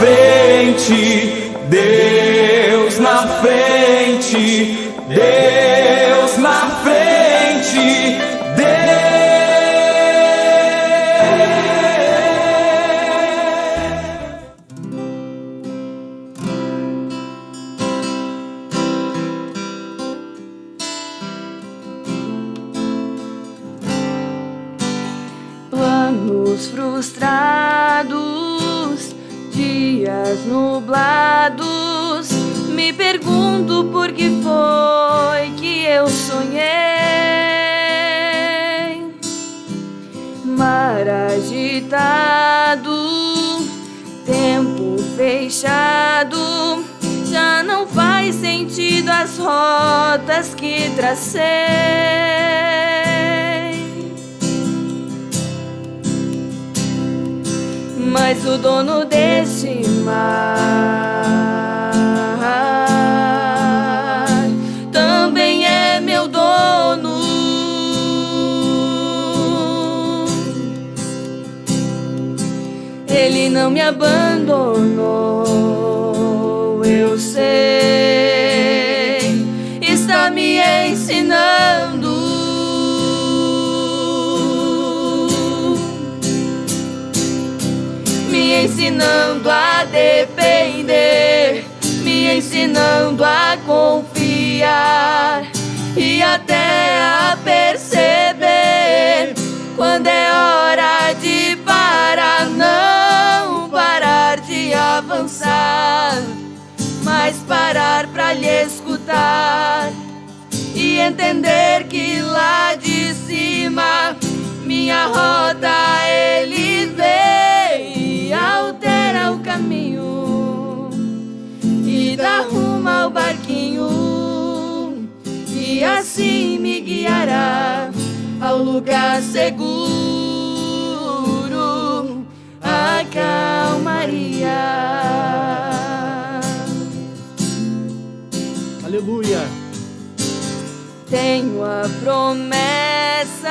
frente, Deus na frente, Deus na frente, Deus. Planos frustrados, dias nublados, me pergunto por que foi que eu sonhei. Mar agitado, tempo fechado, já não faz sentido as rotas que tracei. Mas o dono deste mar também é meu dono. Ele não me abandonou, eu sei, está me ensinando. Me ensinando a depender, me ensinando a confiar e até a perceber quando é hora de parar, não parar de avançar, mas parar pra lhe escutar e entender que lá de cima minha rota ele vê e altera o caminho e dá rumo ao barquinho e assim me guiará ao lugar seguro, a calmaria. Aleluia. Tenho a promessa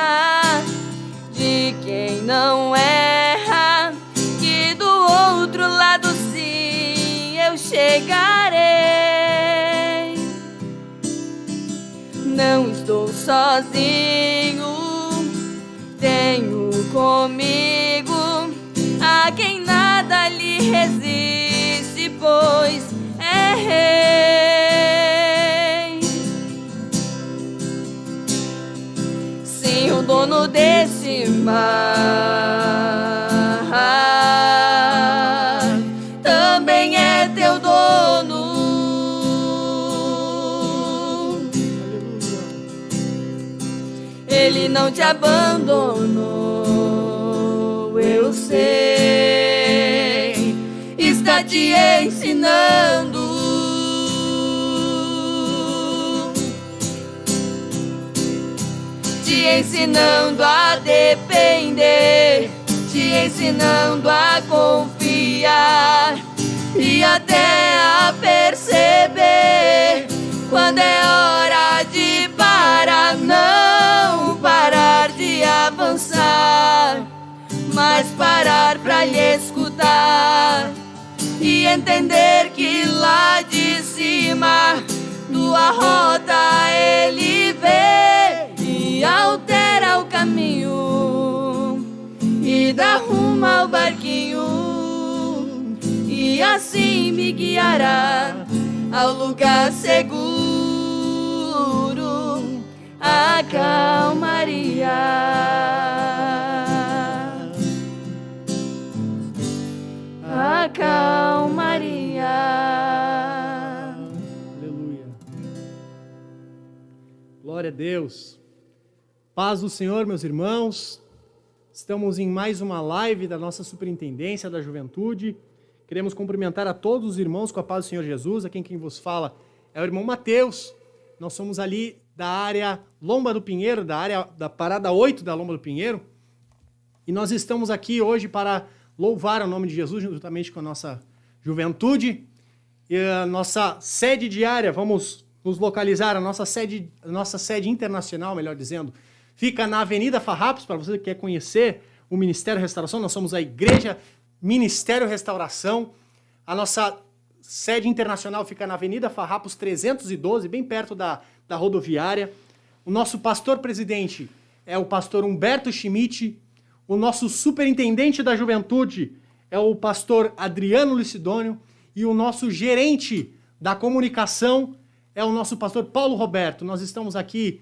de quem não erra, que do outro lado sim eu chegarei. Não estou sozinho, tenho comigo a quem nada lhe resiste, pois é rei. Sim, o dono desse mar também é teu dono. Ele não te abandonou, eu sei, está te ensinando. Te ensinando a depender, te ensinando a confiar e até a perceber quando é hora de parar, não parar de avançar, mas parar pra lhe escutar e entender que lá de cima tua rota ele vê e altera o caminho e dá rumo ao barquinho e assim me guiará ao lugar seguro, a calmaria. A calmaria. Aleluia. Glória a Deus. Paz do Senhor, meus irmãos. Estamos em mais uma live da nossa Superintendência da Juventude. Queremos cumprimentar a todos os irmãos com a paz do Senhor Jesus. Aqui quem vos fala é o irmão Mateus. Nós somos ali da área Lomba do Pinheiro, da área da Parada 8 da Lomba do Pinheiro. E nós estamos aqui hoje para louvar o nome de Jesus juntamente com a nossa juventude. E a nossa sede diária, vamos nos localizar, a nossa sede internacional, melhor dizendo, fica na Avenida Farrapos, para você que quer conhecer o Ministério Restauração. Nós somos a Igreja Ministério Restauração. A nossa sede internacional fica na Avenida Farrapos 312, bem perto da rodoviária. O nosso pastor-presidente é o pastor Humberto Schmidt. O nosso superintendente da juventude é o pastor Adriano Lucidônio. E o nosso gerente da comunicação é o nosso pastor Paulo Roberto. Nós estamos aqui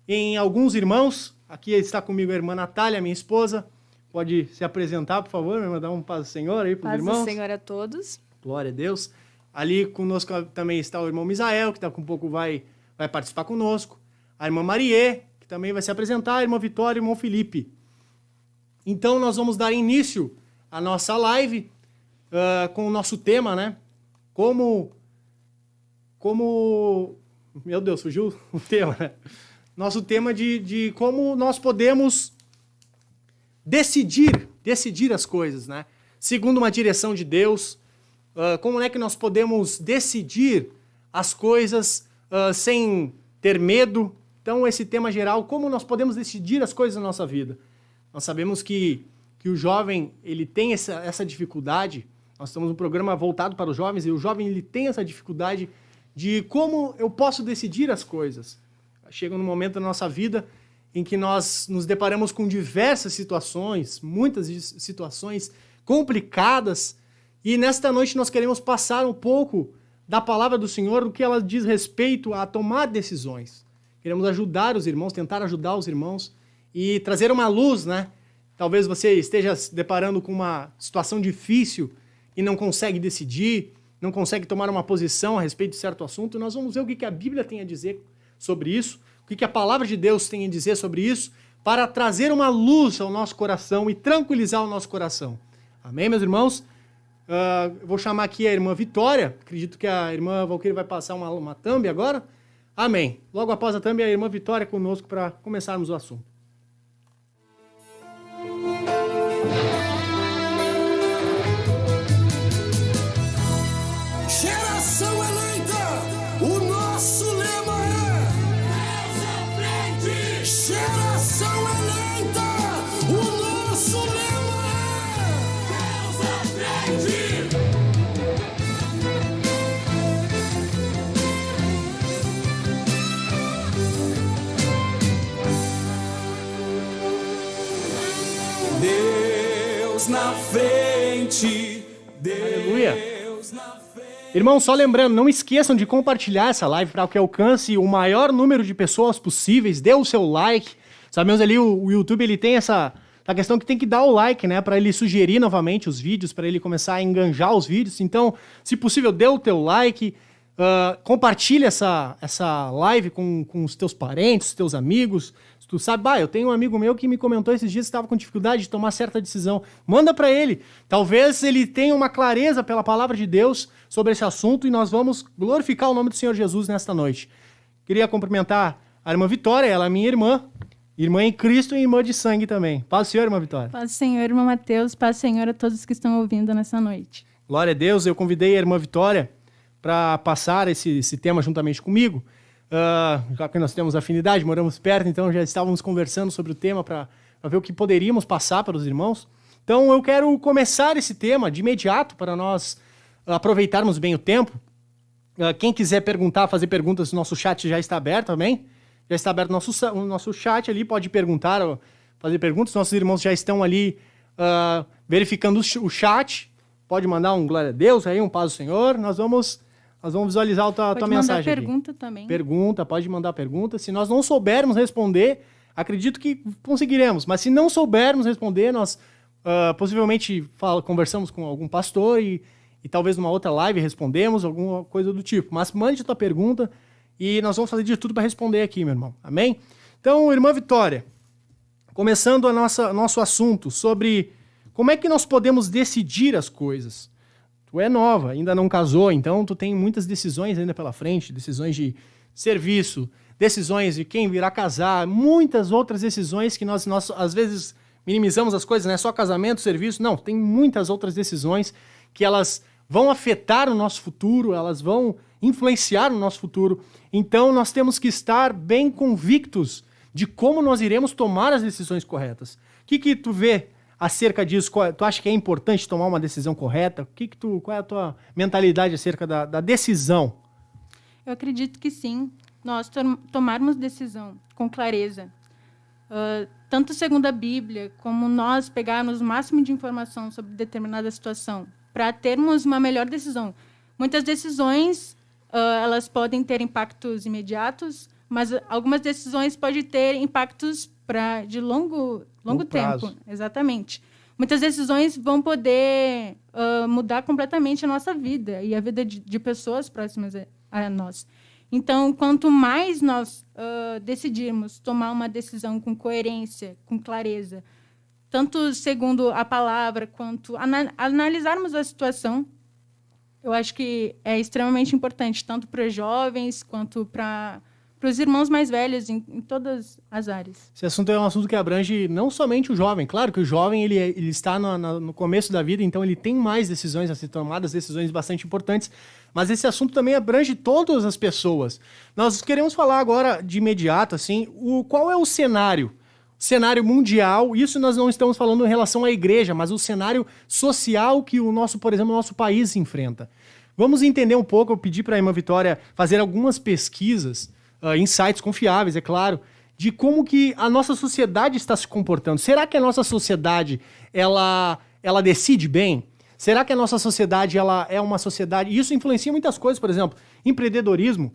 em alguns irmãos. Aqui está comigo a irmã Natália, minha esposa. Pode se apresentar, por favor, me mandar um paz do Senhor aí para os irmãos. Paz do Senhor a todos. Glória a Deus. Ali conosco também está o irmão Misael, que daqui a pouco vai participar conosco. A irmã Marie, que também vai se apresentar. A irmã Vitória e o irmão Felipe. Então, nós vamos dar início à nossa live com o nosso tema, né? Como... Meu Deus, fugiu o tema, né? Nosso tema de como nós podemos decidir as coisas, né? Segundo uma direção de Deus, como é que nós podemos decidir as coisas sem ter medo? Então, esse tema geral, como nós podemos decidir as coisas na nossa vida? Nós sabemos que o jovem ele tem essa dificuldade. Nós estamos num programa voltado para os jovens e o jovem ele tem essa dificuldade de como eu posso decidir as coisas. Chega num momento da nossa vida em que nós nos deparamos com diversas situações, muitas situações complicadas, e nesta noite nós queremos passar um pouco da palavra do Senhor, do que ela diz respeito a tomar decisões. Queremos ajudar os irmãos, tentar ajudar os irmãos e trazer uma luz, né? Talvez você esteja se deparando com uma situação difícil e não consegue decidir, não consegue tomar uma posição a respeito de certo assunto. Nós vamos ver o que a Bíblia tem a dizer sobre isso, o que a palavra de Deus tem a dizer sobre isso, para trazer uma luz ao nosso coração e tranquilizar o nosso coração. Amém, meus irmãos? Eu vou chamar aqui a irmã Vitória. Acredito que a irmã Valquíria vai passar uma thumb agora. Amém. Logo após a thumb, a irmã Vitória conosco para começarmos o assunto. Geração eleita, o nosso lema é Deus à frente. Geração eleita, o nosso lema é Deus à frente. Deus na frente, Aleluia. Deus na frente. Irmãos, só lembrando, não esqueçam de compartilhar essa live para que alcance o maior número de pessoas possíveis. Dê o seu like. Sabemos ali, o YouTube ele tem essa questão que tem que dar o like, né? Para ele sugerir novamente os vídeos, para ele começar a enganjar os vídeos. Então, se possível, dê o teu like. Compartilha essa live com os teus parentes, os teus amigos. Se tu sabe, eu tenho um amigo meu que me comentou esses dias que estava com dificuldade de tomar certa decisão. Manda para ele. Talvez ele tenha uma clareza pela palavra de Deus sobre esse assunto e nós vamos glorificar o nome do Senhor Jesus nesta noite. Queria cumprimentar a irmã Vitória, ela é minha irmã em Cristo e irmã de sangue também. Paz do Senhor, irmã Vitória. Paz do Senhor, irmão Mateus. Paz do Senhor a todos que estão ouvindo nessa noite. Glória a Deus. Eu convidei a irmã Vitória para passar esse tema juntamente comigo. Já que nós temos afinidade, moramos perto, então já estávamos conversando sobre o tema para ver o que poderíamos passar para os irmãos. Então eu quero começar esse tema de imediato para nós aproveitarmos bem o tempo. Quem quiser perguntar, fazer perguntas, o nosso chat já está aberto, amém? Já está aberto o nosso chat ali, pode perguntar, fazer perguntas. Nossos irmãos já estão ali verificando o chat. Pode mandar um glória a Deus aí, um paz do Senhor. Nós vamos visualizar a tua mensagem. Pode mandar pergunta também. Pode mandar pergunta. Se nós não soubermos responder, acredito que conseguiremos. Mas se não soubermos responder, nós possivelmente conversamos com algum pastor e talvez numa outra live respondemos, alguma coisa do tipo. Mas mande a tua pergunta e nós vamos fazer de tudo para responder aqui, meu irmão. Amém? Então, irmã Vitória, começando nosso assunto sobre como é que nós podemos decidir as coisas. Tu é nova, ainda não casou, então tu tem muitas decisões ainda pela frente, decisões de serviço, decisões de quem virá casar, muitas outras decisões que nós às vezes minimizamos as coisas, né? Só casamento, serviço. Não, tem muitas outras decisões que elas vão afetar o nosso futuro, elas vão influenciar o nosso futuro. Então nós temos que estar bem convictos de como nós iremos tomar as decisões corretas. O que tu vê acerca disso? Tu acha que é importante tomar uma decisão correta? Qual é a tua mentalidade acerca da decisão? Eu acredito que sim. Nós tomarmos decisão com clareza, tanto segundo a Bíblia, como nós pegarmos o máximo de informação sobre determinada situação, para termos uma melhor decisão. Muitas decisões, elas podem ter impactos imediatos, mas algumas decisões podem ter impactos de longo tempo. Prazo. Exatamente. Muitas decisões vão poder mudar completamente a nossa vida e a vida de pessoas próximas a nós. Então, quanto mais nós decidirmos tomar uma decisão com coerência, com clareza, tanto segundo a palavra, quanto analisarmos a situação, eu acho que é extremamente importante, tanto para os jovens, quanto para os irmãos mais velhos, em todas as áreas. Esse assunto é um assunto que abrange não somente o jovem. Claro que o jovem ele está no começo da vida, então ele tem mais decisões a ser tomadas, decisões bastante importantes, mas esse assunto também abrange todas as pessoas. Nós queremos falar agora, de imediato, assim, qual é o cenário mundial. Isso nós não estamos falando em relação à igreja, mas o cenário social que por exemplo, o nosso país enfrenta. Vamos entender um pouco, eu pedi para a irmã Vitória fazer algumas pesquisas, em sites confiáveis, é claro, de como que a nossa sociedade está se comportando. Será que a nossa sociedade, ela decide bem? Será que a nossa sociedade, ela é uma sociedade... Isso influencia muitas coisas, por exemplo, empreendedorismo.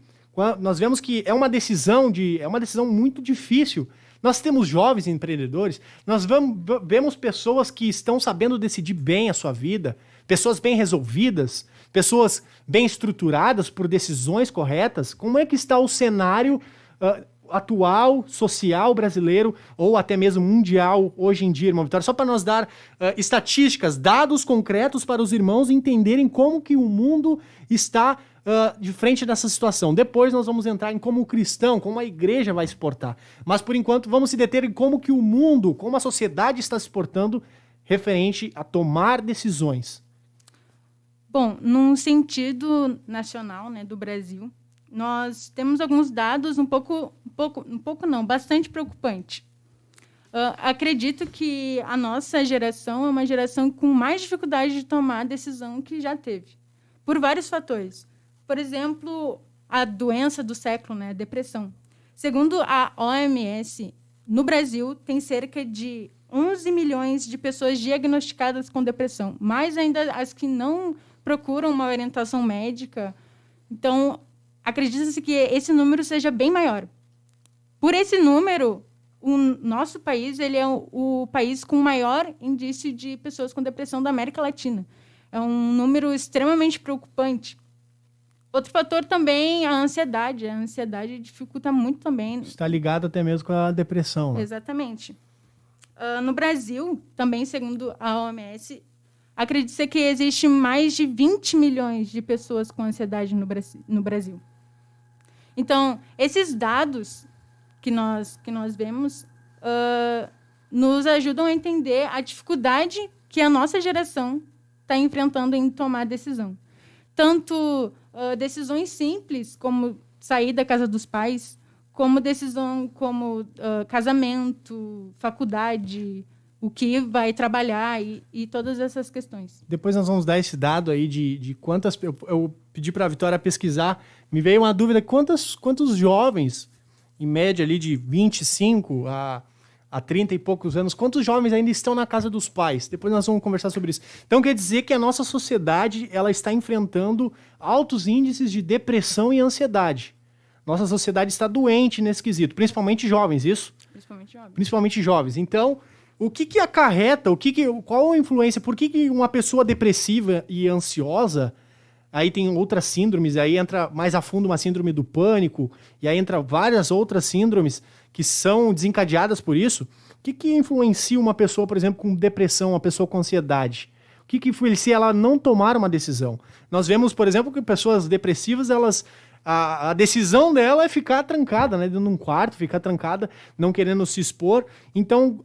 Nós vemos que é uma decisão muito difícil. Nós temos jovens empreendedores, nós vemos pessoas que estão sabendo decidir bem a sua vida, pessoas bem resolvidas, pessoas bem estruturadas por decisões corretas. Como é que está o cenário atual, social brasileiro, ou até mesmo mundial hoje em dia, irmão Vitória? Só para nós dar estatísticas, dados concretos para os irmãos entenderem como que o mundo está de frente dessa situação. Depois nós vamos entrar em como o cristão, como a igreja vai se portar. Mas, por enquanto, vamos se deter em como que o mundo, como a sociedade está se portando referente a tomar decisões. Bom, num sentido nacional, né, do Brasil, nós temos alguns dados bastante preocupantes. Acredito que a nossa geração é uma geração com mais dificuldade de tomar decisão que já teve, por vários fatores. Por exemplo, a doença do século, né, a depressão. Segundo a OMS, no Brasil tem cerca de 11 milhões de pessoas diagnosticadas com depressão, mais ainda as que não procuram uma orientação médica. Então, acredita-se que esse número seja bem maior. Por esse número, o nosso país ele é o país com maior índice de pessoas com depressão da América Latina. É um número extremamente preocupante. Outro fator também é a ansiedade. A ansiedade dificulta muito também. Está ligado até mesmo com a depressão. Né? Exatamente. No Brasil, também segundo a OMS, acredita-se que existe mais de 20 milhões de pessoas com ansiedade no Brasil. Então, esses dados que nós vemos nos ajudam a entender a dificuldade que a nossa geração está enfrentando em tomar decisão. Tanto decisões simples, como sair da casa dos pais, como decisão como casamento, faculdade, o que vai trabalhar e todas essas questões. Depois nós vamos dar esse dado aí de quantas... Eu pedi para a Vitória pesquisar, me veio uma dúvida, quantos jovens, em média ali de 25 a 30 e poucos anos, quantos jovens ainda estão na casa dos pais? Depois nós vamos conversar sobre isso. Então quer dizer que a nossa sociedade ela está enfrentando altos índices de depressão e ansiedade. Nossa sociedade está doente nesse quesito, principalmente jovens, isso? Principalmente jovens. Então, o que acarreta, qual a influência, por que uma pessoa depressiva e ansiosa, aí tem outras síndromes, aí entra mais a fundo uma síndrome do pânico, e aí entra várias outras síndromes que são desencadeadas por isso. O que influencia uma pessoa, por exemplo, com depressão, uma pessoa com ansiedade? O que influencia ela não tomar uma decisão? Nós vemos, por exemplo, que pessoas depressivas, a decisão dela é ficar trancada, né, dentro de um quarto, ficar trancada, não querendo se expor. Então,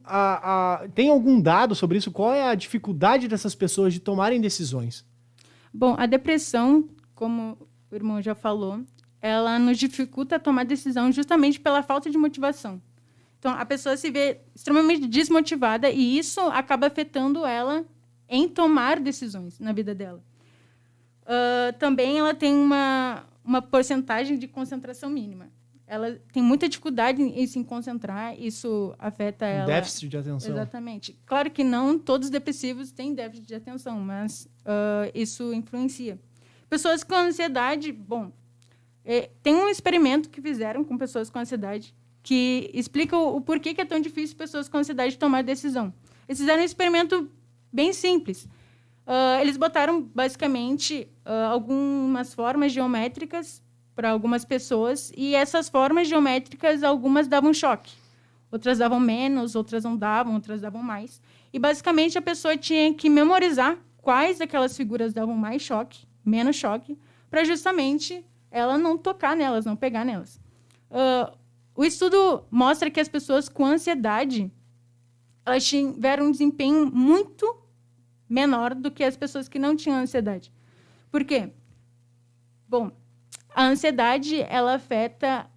tem algum dado sobre isso? Qual é a dificuldade dessas pessoas de tomarem decisões? Bom, a depressão, como o irmão já falou, ela nos dificulta a tomar decisão justamente pela falta de motivação. Então, a pessoa se vê extremamente desmotivada e isso acaba afetando ela em tomar decisões na vida dela. Também ela tem uma porcentagem de concentração mínima. Ela tem muita dificuldade em se concentrar, isso afeta ela. Déficit de atenção. Exatamente. Claro que não todos os depressivos têm déficit de atenção, mas isso influencia. Pessoas com ansiedade, bom, tem um experimento que fizeram com pessoas com ansiedade que explica o porquê que é tão difícil pessoas com ansiedade tomar decisão. Eles fizeram um experimento bem simples. Eles botaram, basicamente, algumas formas geométricas para algumas pessoas, e essas formas geométricas, algumas davam choque. Outras davam menos, outras não davam, outras davam mais. E, basicamente, a pessoa tinha que memorizar quais daquelas figuras davam mais choque, menos choque, para justamente ela não tocar nelas, não pegar nelas. O estudo mostra que as pessoas com ansiedade elas tiveram um desempenho muito menor do que as pessoas que não tinham ansiedade. Por quê? Bom, a ansiedade ela afeta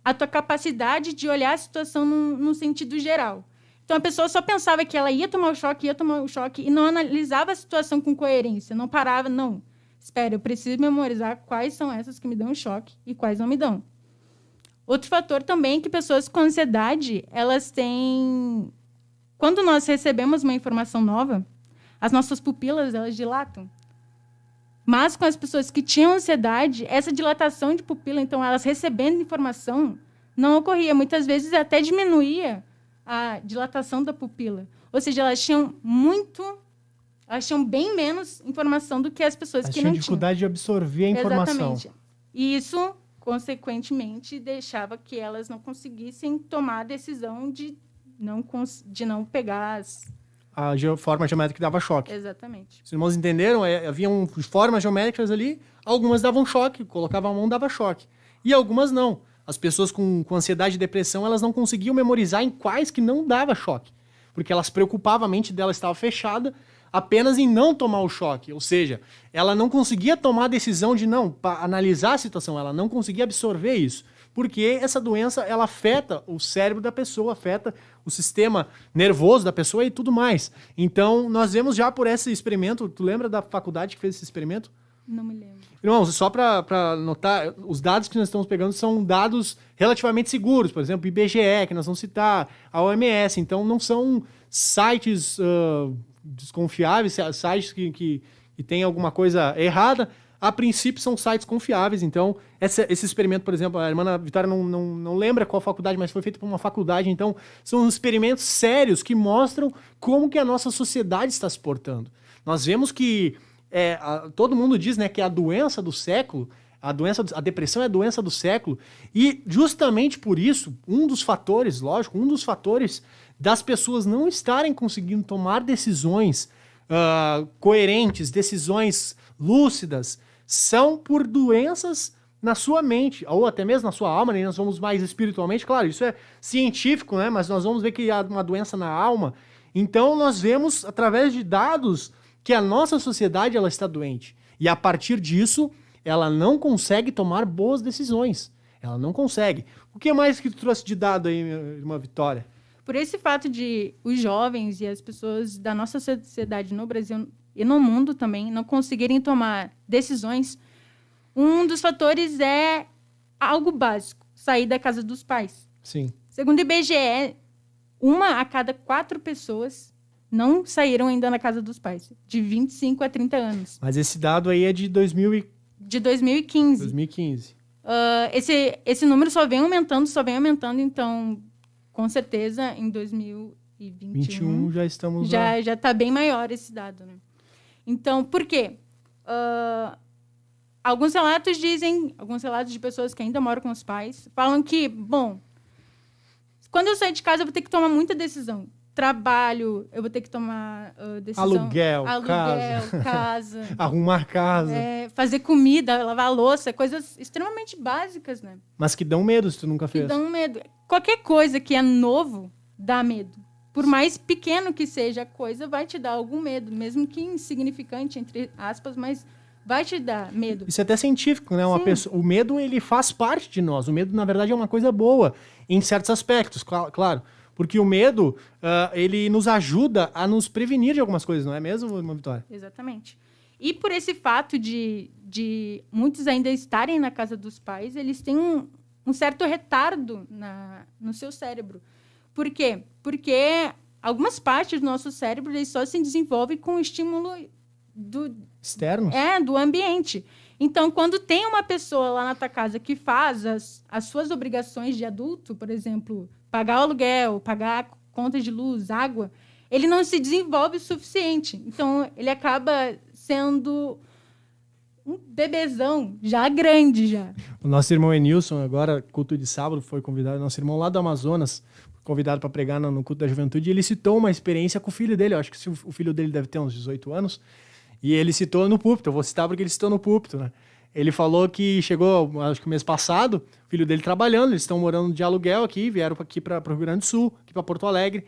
a tua capacidade de olhar a situação no sentido geral. Então, a pessoa só pensava que ela ia tomar o choque e não analisava a situação com coerência, não parava, não. Espera, eu preciso memorizar quais são essas que me dão choque e quais não me dão. Outro fator também é que pessoas com ansiedade, elas têm... Quando nós recebemos uma informação nova, as nossas pupilas, elas dilatam. Mas com as pessoas que tinham ansiedade, essa dilatação de pupila, então, elas recebendo informação, não ocorria. Muitas vezes até diminuía a dilatação da pupila. Ou seja, elas tinham bem menos informação do que as pessoas que não tinham. Dificuldade de absorver a informação. Exatamente. E isso, consequentemente, deixava que elas não conseguissem tomar a decisão de não pegar a forma geométrica que dava choque. Exatamente. Os irmãos entenderam? Haviam formas geométricas ali, algumas davam choque, colocavam a mão, dava choque. E algumas não. As pessoas com ansiedade e depressão, elas não conseguiam memorizar em quais que não dava choque. Porque elas preocupavam, a mente dela estava fechada apenas em não tomar o choque. Ou seja, ela não conseguia tomar a decisão de analisar a situação, ela não conseguia absorver isso. Porque essa doença, ela afeta o cérebro da pessoa, afeta o sistema nervoso da pessoa e tudo mais. Então, nós vemos já por esse experimento, tu lembra da faculdade que fez esse experimento? Não me lembro. Irmãos, só para notar, os dados que nós estamos pegando são dados relativamente seguros. Por exemplo, IBGE, que nós vamos citar, a OMS. Então, não são sites desconfiáveis, sites que têm alguma coisa errada. A princípio, são sites confiáveis. Então, esse experimento, por exemplo, a irmã Vitória não lembra qual faculdade, mas foi feito por uma faculdade. Então, são experimentos sérios que mostram como que a nossa sociedade está se portando. Nós vemos que todo mundo diz, né, que é a doença do século, a depressão é a doença do século, e justamente por isso, um dos fatores das pessoas não estarem conseguindo tomar decisões coerentes, decisões lúcidas, são por doenças na sua mente, ou até mesmo na sua alma, né? Nós vamos mais espiritualmente, claro, isso é científico, né? Mas nós vamos ver que há uma doença na alma. Então, nós vemos, através de dados, que a nossa sociedade ela está doente. E a partir disso, ela não consegue tomar boas decisões. Ela não consegue. O que mais que tu trouxe de dado aí, irmã Vitória? Por esse fato de os jovens e as pessoas da nossa sociedade no Brasil e no mundo também não conseguirem tomar decisões, um dos fatores é algo básico, sair da casa dos pais. Sim. Segundo o IBGE, 1 a cada 4 pessoas não saíram ainda na casa dos pais, de 25 a 30 anos. Mas esse dado aí é de 2015. 2015. Esse número só vem aumentando, então, com certeza, em 2021 já estamos... Já está bem maior esse dado, né? Então, por quê? Alguns relatos de pessoas que ainda moram com os pais, falam que, bom, quando eu sair de casa, eu vou ter que tomar muita decisão. Trabalho, eu vou ter que tomar decisão... Aluguel, casa. Arrumar casa. Fazer comida, lavar a louça, coisas extremamente básicas, né? Mas que dão medo se tu nunca fez. Que dão medo. Qualquer coisa que é novo, dá medo. Por mais pequeno que seja a coisa, vai te dar algum medo, mesmo que insignificante, entre aspas, mas vai te dar medo. Isso é até científico, né? Sim. O medo, ele faz parte de nós. O medo, na verdade, é uma coisa boa, em certos aspectos, claro. Porque o medo, ele nos ajuda a nos prevenir de algumas coisas, não é mesmo, irmã Vitória? Exatamente. E por esse fato de muitos ainda estarem na casa dos pais, eles têm um certo retardo no seu cérebro. Por quê? Porque algumas partes do nosso cérebro eles só se desenvolvem com o estímulo Externo? do ambiente. Então, quando tem uma pessoa lá na tua casa que faz as suas obrigações de adulto, por exemplo, pagar o aluguel, pagar a conta de luz, água, ele não se desenvolve o suficiente. Então, ele acaba sendo um bebezão já grande já. O nosso irmão Enilson, agora, culto de sábado, foi convidado, nosso irmão lá do Amazonas, convidado para pregar no culto da juventude, e ele citou uma experiência com o filho dele. Eu acho que o filho dele deve ter uns 18 anos, e ele citou no púlpito. Eu vou citar porque ele citou no púlpito, né? Ele falou que chegou, acho que o mês passado, o filho dele trabalhando, eles estão morando de aluguel aqui, vieram aqui para o Rio Grande do Sul, aqui para Porto Alegre,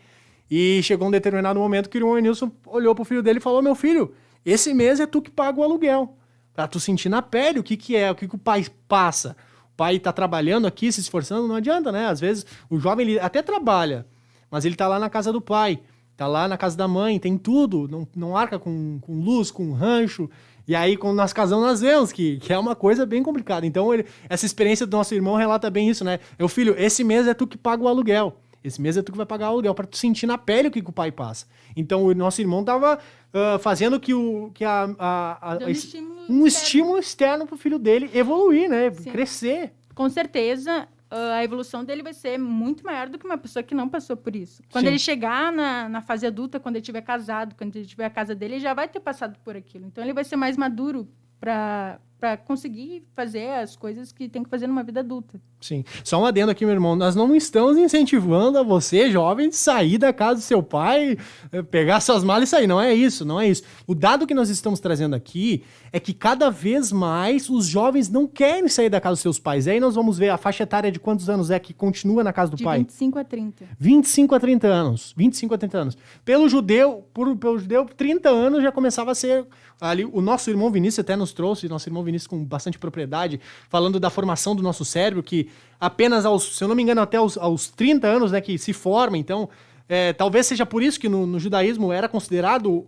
e chegou um determinado momento que o irmão Enilson olhou para o filho dele e falou: meu filho, esse mês é tu que paga o aluguel, para tu sentir na pele o que é, o que o pai passa. O pai tá trabalhando aqui, se esforçando, não adianta, né? Às vezes o jovem ele até trabalha, mas ele tá lá na casa do pai, tá lá na casa da mãe, tem tudo, não arca com luz, com rancho. E aí, quando nós casamos, nós vemos que é uma coisa bem complicada. Então, essa experiência do nosso irmão relata bem isso, né? Meu filho, esse mês é tu que paga o aluguel. Esse mês é tu que vai pagar o aluguel, para tu sentir na pele o que o pai passa. Então, o nosso irmão tava fazendo um estímulo externo pro filho dele evoluir, né? Sim. Crescer. Com certeza, a evolução dele vai ser muito maior do que uma pessoa que não passou por isso. Quando Sim. ele chegar na fase adulta, quando ele estiver casado, quando ele tiver a casa dele, ele já vai ter passado por aquilo. Então, ele vai ser mais maduro para conseguir fazer as coisas que tem que fazer numa vida adulta. Sim. Só um adendo aqui, meu irmão. Nós não estamos incentivando a você, jovem, sair da casa do seu pai, pegar suas malas e sair. Não é isso, não é isso. O dado que nós estamos trazendo aqui é que cada vez mais os jovens não querem sair da casa dos seus pais. E aí nós vamos ver a faixa etária de quantos anos é que continua na casa do De pai. 25 a 30. 25 a 30 anos. 25 a 30 anos. Pelo judeu, 30 anos já começava a ser... Ali, o nosso irmão Vinícius até nos trouxe, nosso irmão Vinícius com bastante propriedade, falando da formação do nosso cérebro, que apenas se eu não me engano, até aos 30 anos, né, que se forma. Então, talvez seja por isso que no judaísmo era considerado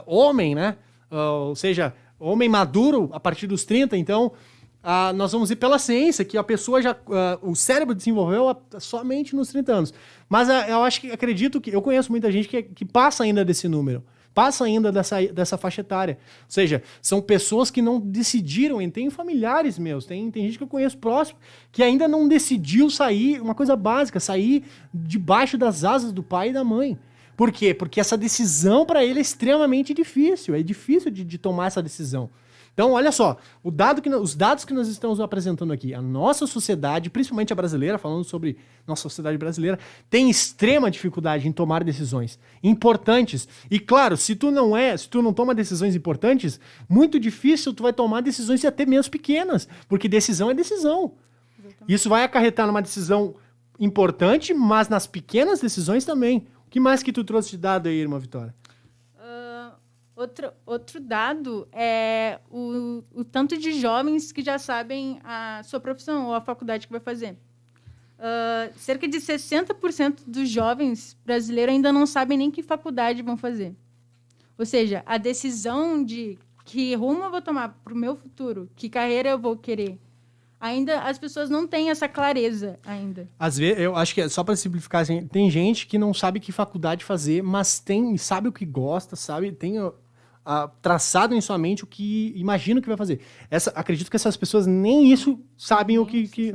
homem, né? Ou seja, homem maduro a partir dos 30. Então, nós vamos ir pela ciência, que a pessoa já... o cérebro desenvolveu somente nos 30 anos. Mas eu acredito que... Eu conheço muita gente que passa ainda desse número. Passa ainda dessa faixa etária. Ou seja, são pessoas que não decidiram, e tem familiares meus, tem gente que eu conheço próximo, que ainda não decidiu sair, uma coisa básica, sair debaixo das asas do pai e da mãe. Por quê? Porque essa decisão para ele é extremamente difícil, é difícil de tomar essa decisão. Então, olha só, os dados que nós estamos apresentando aqui, a nossa sociedade, principalmente a brasileira, falando sobre nossa sociedade brasileira, tem extrema dificuldade em tomar decisões importantes. E claro, se tu não toma decisões importantes, muito difícil tu vai tomar decisões até mesmo pequenas, porque decisão é decisão. Exatamente. Isso vai acarretar numa decisão importante, mas nas pequenas decisões também. O que mais que tu trouxe de dado aí, irmã Vitória? Outro dado é o tanto de jovens que já sabem a sua profissão ou a faculdade que vai fazer. Cerca de 60% dos jovens brasileiros ainda não sabem nem que faculdade vão fazer. Ou seja, a decisão de que rumo eu vou tomar para o meu futuro, que carreira eu vou querer, ainda as pessoas não têm essa clareza ainda. Às vezes, eu acho que só para simplificar, assim, tem gente que não sabe que faculdade fazer, mas sabe o que gosta, tem traçado em sua mente o que imagina que vai fazer. Acredito que essas pessoas nem isso sabem,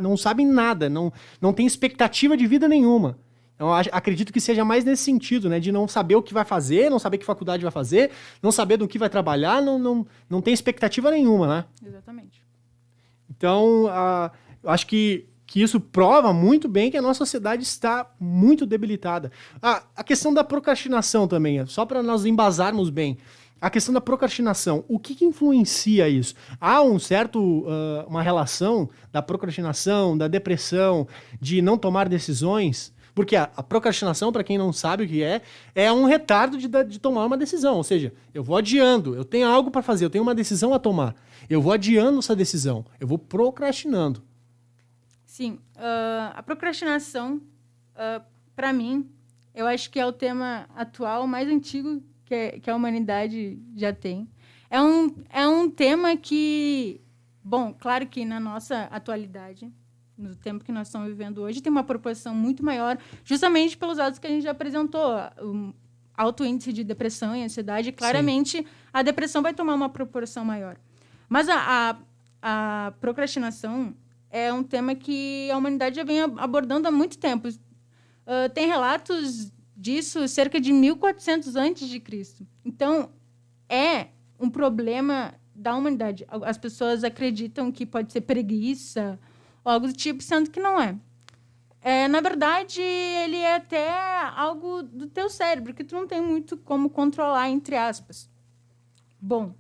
não sabem nada, não tem expectativa de vida nenhuma. Então, acredito que seja mais nesse sentido, né, de não saber o que vai fazer, não saber que faculdade vai fazer, não saber do que vai trabalhar, não tem expectativa nenhuma, né? Exatamente. Então, eu acho que isso prova muito bem que a nossa sociedade está muito debilitada. A questão da procrastinação também, só para nós embasarmos bem. A questão da procrastinação, o que influencia isso? Há uma relação da procrastinação, da depressão, de não tomar decisões? Porque a procrastinação, para quem não sabe o que é um retardo de tomar uma decisão. Ou seja, eu vou adiando, eu tenho algo para fazer, eu tenho uma decisão a tomar. Eu vou adiando essa decisão, eu vou procrastinando. Sim, a procrastinação, para mim, eu acho que é o tema atual mais antigo que a humanidade já tem. É um tema que, bom, claro que na nossa atualidade, no tempo que nós estamos vivendo hoje, tem uma proporção muito maior, justamente pelos dados que a gente já apresentou. O alto índice de depressão e ansiedade, claramente, sim, a depressão vai tomar uma proporção maior. Mas a procrastinação é um tema que a humanidade já vem abordando há muito tempo. Tem relatos disso cerca de 1400 a.C. Então, é um problema da humanidade. As pessoas acreditam que pode ser preguiça ou algo do tipo, sendo que não é. Na verdade, ele é até algo do teu cérebro, que tu não tem muito como controlar, entre aspas. Bom,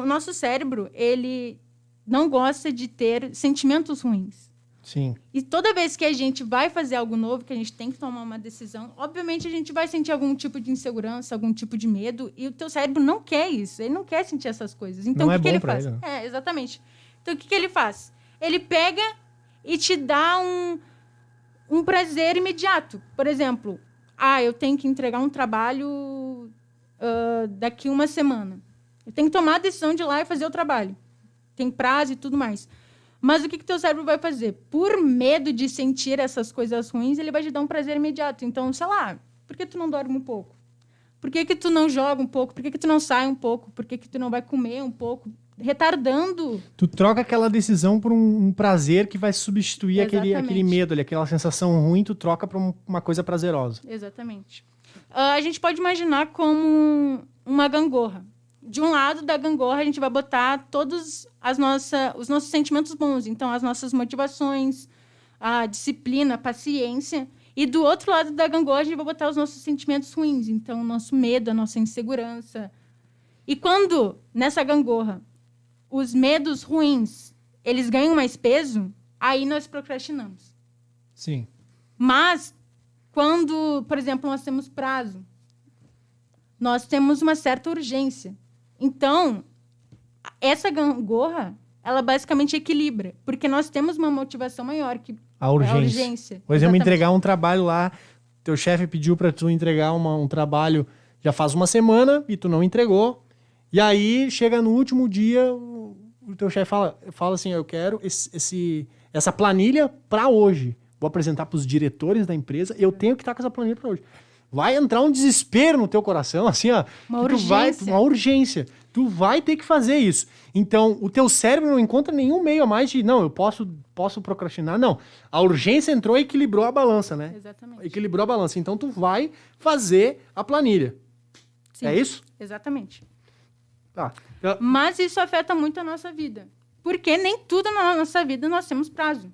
o nosso cérebro, ele não gosta de ter sentimentos ruins. Sim. E toda vez que a gente vai fazer algo novo, que a gente tem que tomar uma decisão, obviamente a gente vai sentir algum tipo de insegurança, algum tipo de medo, e o teu cérebro não quer isso, ele não quer sentir essas coisas. Então, não o que ele bom pra faz? ele, né? Exatamente. Então, o que ele faz? Ele pega e te dá um prazer imediato. Por exemplo, eu tenho que entregar um trabalho daqui uma semana. Eu tenho que tomar a decisão de ir lá e fazer o trabalho. Tem prazo e tudo mais. Mas o que teu cérebro vai fazer? Por medo de sentir essas coisas ruins, ele vai te dar um prazer imediato. Então, sei lá, por que tu não dorme um pouco? Por que tu não joga um pouco? Por que tu não sai um pouco? Por que tu não vai comer um pouco? Retardando. Tu troca aquela decisão por um prazer que vai substituir aquele medo ali, aquela sensação ruim, tu troca por uma coisa prazerosa. Exatamente. A gente pode imaginar como uma gangorra. De um lado da gangorra, a gente vai botar todos os nossos sentimentos bons. Então, as nossas motivações, a disciplina, a paciência. E do outro lado da gangorra, a gente vai botar os nossos sentimentos ruins. Então, o nosso medo, a nossa insegurança. E quando, nessa gangorra, os medos ruins, eles ganham mais peso, aí nós procrastinamos. Sim. Mas, quando, por exemplo, nós temos prazo, nós temos uma certa urgência. Então, essa gangorra, ela basicamente equilibra, porque nós temos uma motivação maior, que a urgência. É a urgência. Por exemplo, Exatamente. entregar um trabalho lá, teu chefe pediu para tu entregar um trabalho já faz uma semana e tu não entregou, e aí chega no último dia, o teu chefe fala assim, eu quero essa planilha para hoje. Vou apresentar para os diretores da empresa, eu tenho que estar com essa planilha para hoje. Vai entrar um desespero no teu coração, assim, ó. Uma urgência. Uma urgência. Tu vai ter que fazer isso. Então, o teu cérebro não encontra nenhum meio a mais de, não, eu posso procrastinar. Não. A urgência entrou e equilibrou a balança, né? Exatamente. Equilibrou a balança. Então, tu vai fazer a planilha. Sim, é isso? Exatamente. Tá. Mas isso afeta muito a nossa vida. Porque nem tudo na nossa vida nós temos prazo.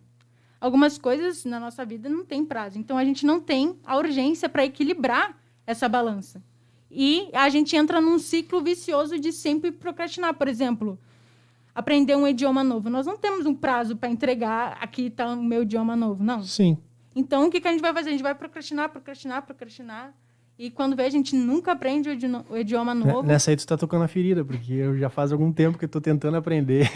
Algumas coisas na nossa vida não tem prazo. Então, a gente não tem a urgência para equilibrar essa balança. E a gente entra num ciclo vicioso de sempre procrastinar. Por exemplo, aprender um idioma novo. Nós não temos um prazo para entregar, aqui está o meu idioma novo, não. Sim. Então, o que a gente vai fazer? A gente vai procrastinar. E quando vê, a gente nunca aprende o idioma novo. Nessa aí tu tá tocando a ferida, porque eu já faz algum tempo que eu tô tentando aprender.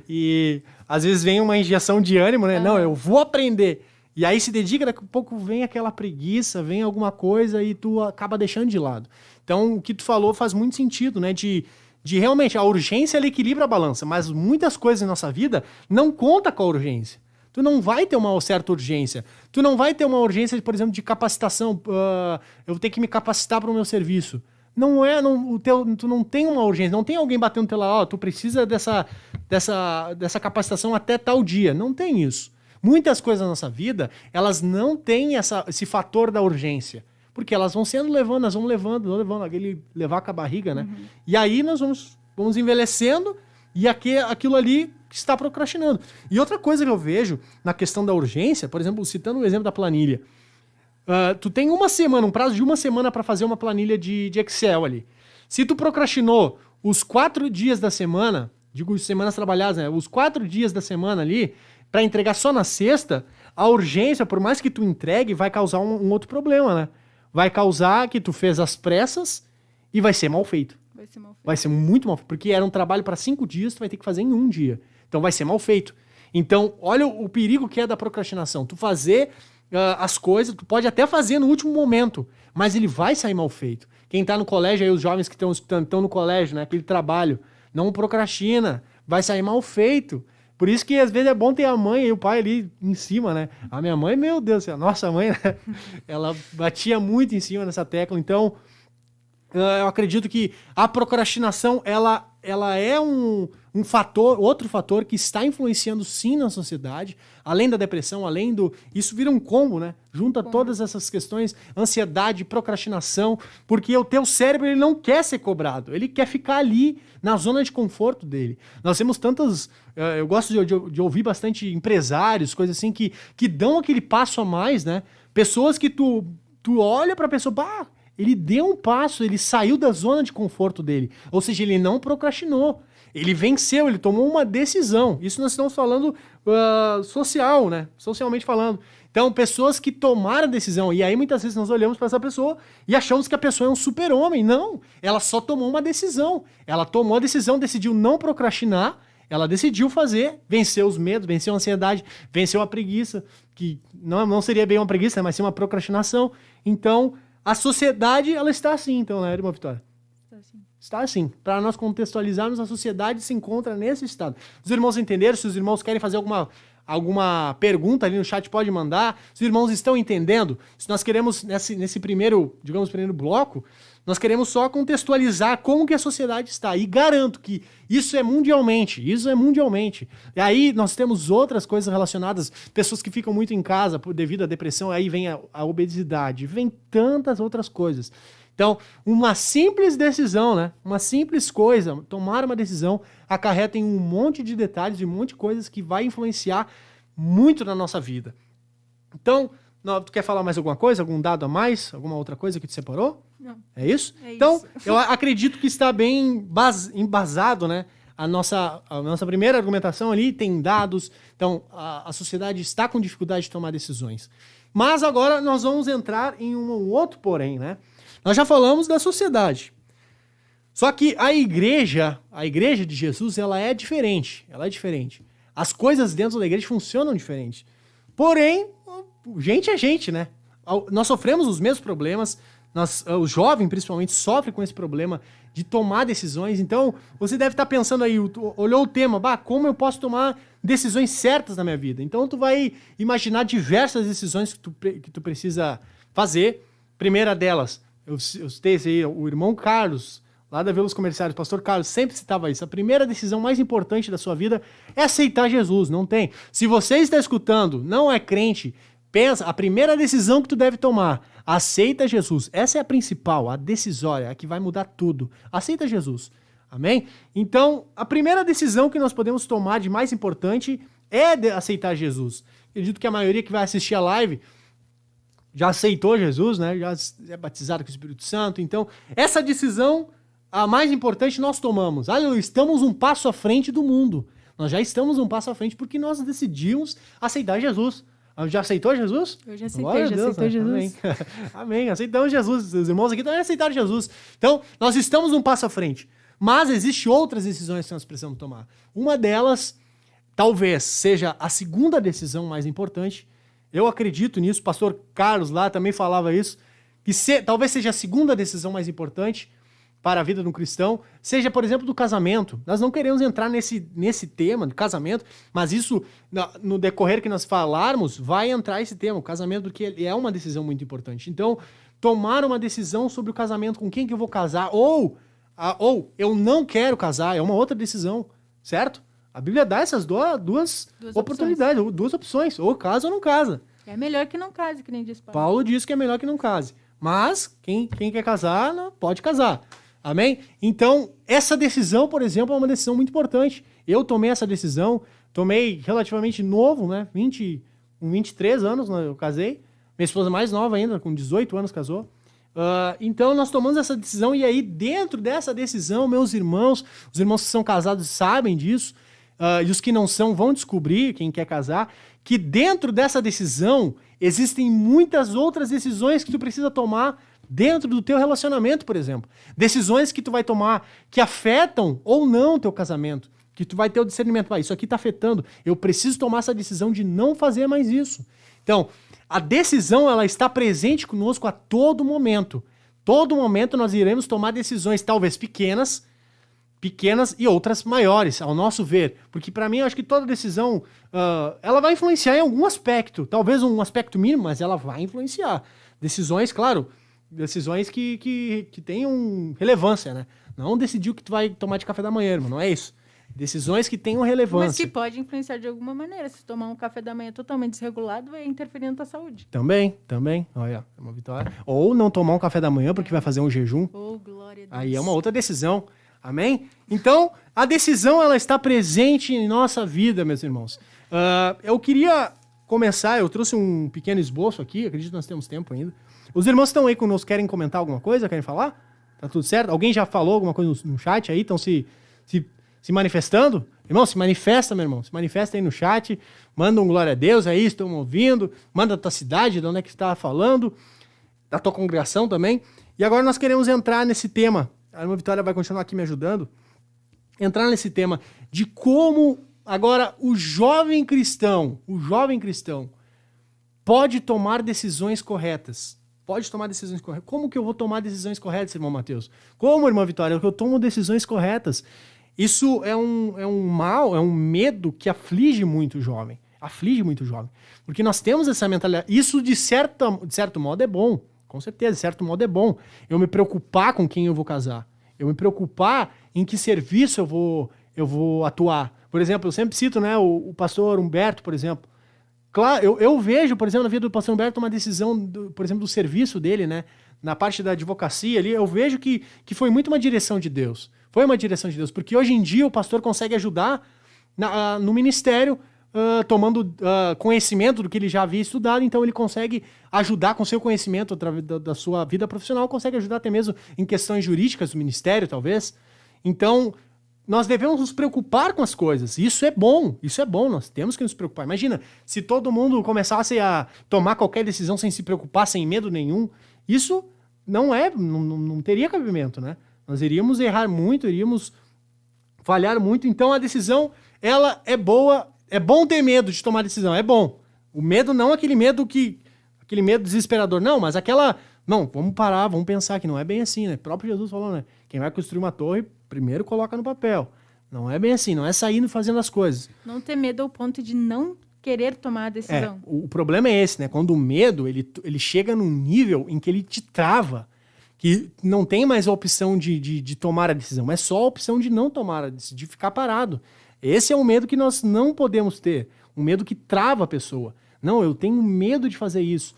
E às vezes vem uma injeção de ânimo, né? Não, eu vou aprender. E aí se dedica, daqui a pouco vem aquela preguiça, vem alguma coisa e tu acaba deixando de lado. Então, o que tu falou faz muito sentido, né? De realmente, a urgência, ela equilibra a balança, mas muitas coisas em nossa vida não conta com a urgência. Tu não vai ter uma certa urgência. Tu não vai ter uma urgência, por exemplo, de capacitação. Eu vou ter que me capacitar para o meu serviço. Tu não tem uma urgência. Não tem alguém batendo no teu lado, tu precisa dessa capacitação até tal dia. Não tem isso. Muitas coisas na nossa vida, elas não têm esse fator da urgência. Porque elas vão sendo levando, nós vamos levando, aquele levar com a barriga, né? Uhum. E aí nós vamos envelhecendo e aquilo ali está procrastinando. E outra coisa que eu vejo na questão da urgência, por exemplo, citando o exemplo da planilha, tu tem um prazo de uma semana para fazer uma planilha de Excel ali. Se tu procrastinou os 4 dias da semana, digo semanas trabalhadas, né? Os 4 dias da semana ali, para entregar só na sexta, a urgência, por mais que tu entregue, vai causar um outro problema, né? Vai causar que tu fez às pressas e vai ser mal feito. Vai ser mal feito. Vai ser muito mal feito, porque era um trabalho para 5 dias, tu vai ter que fazer em 1 dia. Então vai ser mal feito. Então, olha o perigo que é da procrastinação. Tu fazer as coisas, tu pode até fazer no último momento, mas ele vai sair mal feito. Quem tá no colégio aí, os jovens que estão no colégio, né, aquele trabalho, não procrastina, vai sair mal feito. Por isso que às vezes é bom ter a mãe e o pai ali em cima, né? A minha mãe, meu Deus do céu, nossa mãe, né? Ela batia muito em cima nessa tecla. Então, eu acredito que a procrastinação, ela é outro fator que está influenciando sim na sociedade, além da depressão, além do... Isso vira um combo, né? Junta todas essas questões, ansiedade, procrastinação, porque o teu cérebro ele não quer ser cobrado, ele quer ficar ali na zona de conforto dele. Nós temos tantas... Eu gosto de ouvir bastante empresários, coisas assim, que dão aquele passo a mais, né? Pessoas que tu olha pra pessoa, bah, ele deu um passo, ele saiu da zona de conforto dele. Ou seja, ele não procrastinou. Ele venceu, ele tomou uma decisão. Isso nós estamos falando social, né? Socialmente falando. Então, pessoas que tomaram decisão. E aí, muitas vezes, nós olhamos para essa pessoa e achamos que a pessoa é um super-homem. Não, ela só tomou uma decisão. Ela tomou a decisão, decidiu não procrastinar. Ela decidiu fazer, venceu os medos, venceu a ansiedade, venceu a preguiça, que não seria bem uma preguiça, mas sim uma procrastinação. Então, a sociedade, ela está assim, então, né, irmã Vitória? Está assim. Para nós contextualizarmos, a sociedade se encontra nesse estado. Os irmãos entenderam? Se os irmãos querem fazer alguma pergunta ali no chat, pode mandar. Os irmãos estão entendendo? Se nós queremos, nesse primeiro bloco, nós queremos só contextualizar como que a sociedade está. E garanto que isso é mundialmente. E aí nós temos outras coisas relacionadas, pessoas que ficam muito em casa devido à depressão, aí vem a obesidade, vem tantas outras coisas. Então, uma simples decisão, né? Uma simples coisa, tomar uma decisão, acarreta em um monte de detalhes, um monte de coisas que vai influenciar muito na nossa vida. Então, tu quer falar mais alguma coisa? Algum dado a mais? Alguma outra coisa que te separou? Não. É isso? É então, isso. eu acredito que está bem embasado, né? A nossa primeira argumentação ali tem dados. Então, a sociedade está com dificuldade de tomar decisões. Mas agora nós vamos entrar em um outro porém, né? Nós já falamos da sociedade. Só que a igreja de Jesus, ela é diferente. As coisas dentro da igreja funcionam diferente. Porém, gente é gente, né? Nós sofremos os mesmos problemas. O jovem, principalmente, sofre com esse problema de tomar decisões. Então, você deve estar pensando aí, olhou o tema, como eu posso tomar decisões certas na minha vida? Então, tu vai imaginar diversas decisões que tu precisa fazer. Primeira delas, eu citei aí, o irmão Carlos, lá da Velos Comerciários, o pastor Carlos, sempre citava isso. A primeira decisão mais importante da sua vida é aceitar Jesus, não tem. Se você está escutando, não é crente, pensa, a primeira decisão que tu deve tomar, aceita Jesus. Essa é a principal, a decisória, a que vai mudar tudo. Aceita Jesus. Amém? Então, a primeira decisão que nós podemos tomar de mais importante é aceitar Jesus. Acredito que a maioria que vai assistir a live já aceitou Jesus, né? Já é batizado com o Espírito Santo. Então, essa decisão, a mais importante, nós tomamos. Aleluia, estamos um passo à frente do mundo. Nós já estamos um passo à frente porque nós decidimos aceitar Jesus. Já aceitou Jesus? Eu já aceitei, Jesus. Amém. Amém, aceitamos Jesus. Os irmãos aqui também aceitaram Jesus. Então, nós estamos um passo à frente. Mas existem outras decisões que nós precisamos tomar. Uma delas, talvez, seja a segunda decisão mais importante. Eu acredito nisso, o pastor Carlos lá também falava isso, que talvez seja a segunda decisão mais importante para a vida de um cristão, seja, por exemplo, do casamento. Nós não queremos entrar nesse tema do casamento, mas isso, no decorrer que nós falarmos, vai entrar esse tema, o casamento, porque é uma decisão muito importante. Então, tomar uma decisão sobre o casamento, com quem que eu vou casar, ou eu não quero casar, é uma outra decisão, certo? A Bíblia dá essas duas oportunidades, duas opções, ou casa ou não casa. É melhor que não case, que nem diz Paulo. Paulo diz que é melhor que não case. Mas quem quer casar, pode casar. Amém? Então, essa decisão, por exemplo, é uma decisão muito importante. Eu tomei essa decisão, tomei relativamente novo, né? Com 23 anos eu casei. Minha esposa mais nova ainda, com 18 anos casou. Então, nós tomamos essa decisão e aí, dentro dessa decisão, meus irmãos, os irmãos que são casados sabem disso, e os que não são vão descobrir, quem quer casar, que dentro dessa decisão existem muitas outras decisões que tu precisa tomar dentro do teu relacionamento, por exemplo. Decisões que tu vai tomar que afetam ou não o teu casamento. Que tu vai ter o discernimento, isso aqui está afetando, eu preciso tomar essa decisão de não fazer mais isso. Então, a decisão ela está presente conosco a todo momento. Todo momento nós iremos tomar decisões, talvez pequenas e outras maiores, ao nosso ver. Porque para mim, eu acho que toda decisão, ela vai influenciar em algum aspecto. Talvez um aspecto mínimo, mas ela vai influenciar. Decisões, claro, decisões que tenham relevância, né? Não decidir o que tu vai tomar de café da manhã, irmão, não é isso. Decisões que tenham relevância. Mas que pode influenciar de alguma maneira. Se tomar um café da manhã totalmente desregulado, vai interferir na tua saúde. Também. Olha, é uma vitória. Ou não tomar um café da manhã porque vai fazer um jejum. Oh, glória a Deus. Aí é uma outra decisão. Amém? Então, a decisão ela está presente em nossa vida, meus irmãos. Eu queria começar, eu trouxe um pequeno esboço aqui, acredito que nós temos tempo ainda. Os irmãos estão aí conosco, querem comentar alguma coisa? Querem falar? Tá tudo certo? Alguém já falou alguma coisa no chat aí? Estão se manifestando? Irmão, se manifesta, meu irmão. Se manifesta aí no chat. Manda um glória a Deus aí, estão ouvindo. Manda a tua cidade, de onde é que está falando. Da tua congregação também. E agora nós queremos entrar nesse tema. A irmã Vitória vai continuar aqui me ajudando. Entrar nesse tema de como agora o jovem cristão pode tomar decisões corretas. Pode tomar decisões corretas. Como que eu vou tomar decisões corretas, irmão Mateus? Como, irmã Vitória? Eu tomo decisões corretas. Isso é um mal, é um medo que aflige muito o jovem. Porque nós temos essa mentalidade. Isso, de certo modo, é bom. Com certeza, de certo modo é bom. Eu me preocupar com quem eu vou casar. Eu me preocupar em que serviço eu vou atuar. Por exemplo, eu sempre cito, né, o pastor Humberto, por exemplo. Claro, eu vejo, por exemplo, na vida do pastor Humberto uma decisão, por exemplo, do serviço dele, né, na parte da advocacia ali, eu vejo que foi muito uma direção de Deus. Foi uma direção de Deus, porque hoje em dia o pastor consegue ajudar no ministério, tomando conhecimento do que ele já havia estudado, então ele consegue ajudar com seu conhecimento através da sua vida profissional, consegue ajudar até mesmo em questões jurídicas do ministério, talvez. Então, nós devemos nos preocupar com as coisas. Isso é bom, nós temos que nos preocupar. Imagina, se todo mundo começasse a tomar qualquer decisão sem se preocupar, sem medo nenhum, isso não teria cabimento, né? Nós iríamos errar muito, iríamos falhar muito. Então a decisão, ela é boa. É bom ter medo de tomar decisão, é bom. O medo não é aquele medo desesperador, não, mas não, vamos parar, vamos pensar que não é bem assim, né? O próprio Jesus falou, né? Quem vai construir uma torre, primeiro coloca no papel. Não é bem assim, não é saindo fazendo as coisas. Não ter medo ao ponto de não querer tomar a decisão. O problema é esse, né? Quando o medo, ele chega num nível em que ele te trava, que não tem mais a opção de tomar a decisão, mas só a opção de não tomar a decisão, de ficar parado. Esse é um medo que nós não podemos ter, um medo que trava a pessoa. Não, eu tenho medo de fazer isso.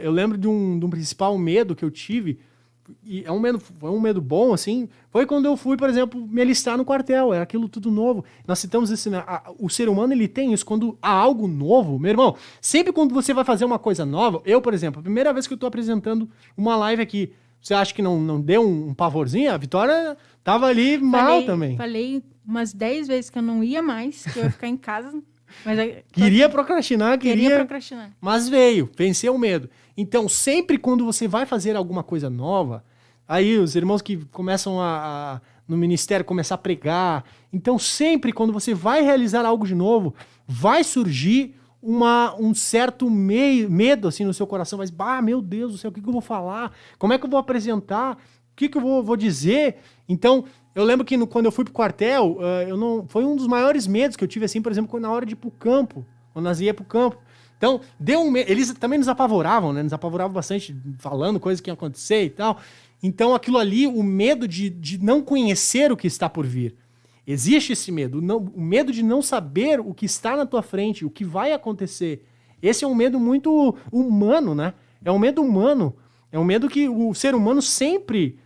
Eu lembro de um principal medo que eu tive, e foi um medo bom, assim, foi quando eu fui, por exemplo, me alistar no quartel, era aquilo tudo novo. Nós citamos isso, né? O ser humano, ele tem isso, quando há algo novo, meu irmão, sempre quando você vai fazer uma coisa nova, eu, por exemplo, a primeira vez que eu estou apresentando uma live aqui, você acha que não deu um pavorzinho? A Vitória tava ali mal também. Falei umas 10 vezes que eu não ia mais, que eu ia ficar em casa. Mas queria procrastinar. Mas venceu o medo. Então, sempre quando você vai fazer alguma coisa nova, aí os irmãos que começam no ministério, começar a pregar, então sempre quando você vai realizar algo de novo, vai surgir um certo medo assim no seu coração, mas, meu Deus do céu, o que eu vou falar? Como é que eu vou apresentar? O que eu vou dizer? Então, eu lembro que quando eu fui pro quartel, foi um dos maiores medos que eu tive, assim, por exemplo, na hora de ir pro campo, quando nós ia pro campo. Então, deu um medo. Eles também nos apavoravam, né? Nos apavoravam bastante, falando coisas que iam acontecer e tal. Então, aquilo ali, o medo de não conhecer o que está por vir. Existe esse medo, o medo de não saber o que está na tua frente, o que vai acontecer. Esse é um medo muito humano, né? É um medo humano. É um medo que o ser humano sempre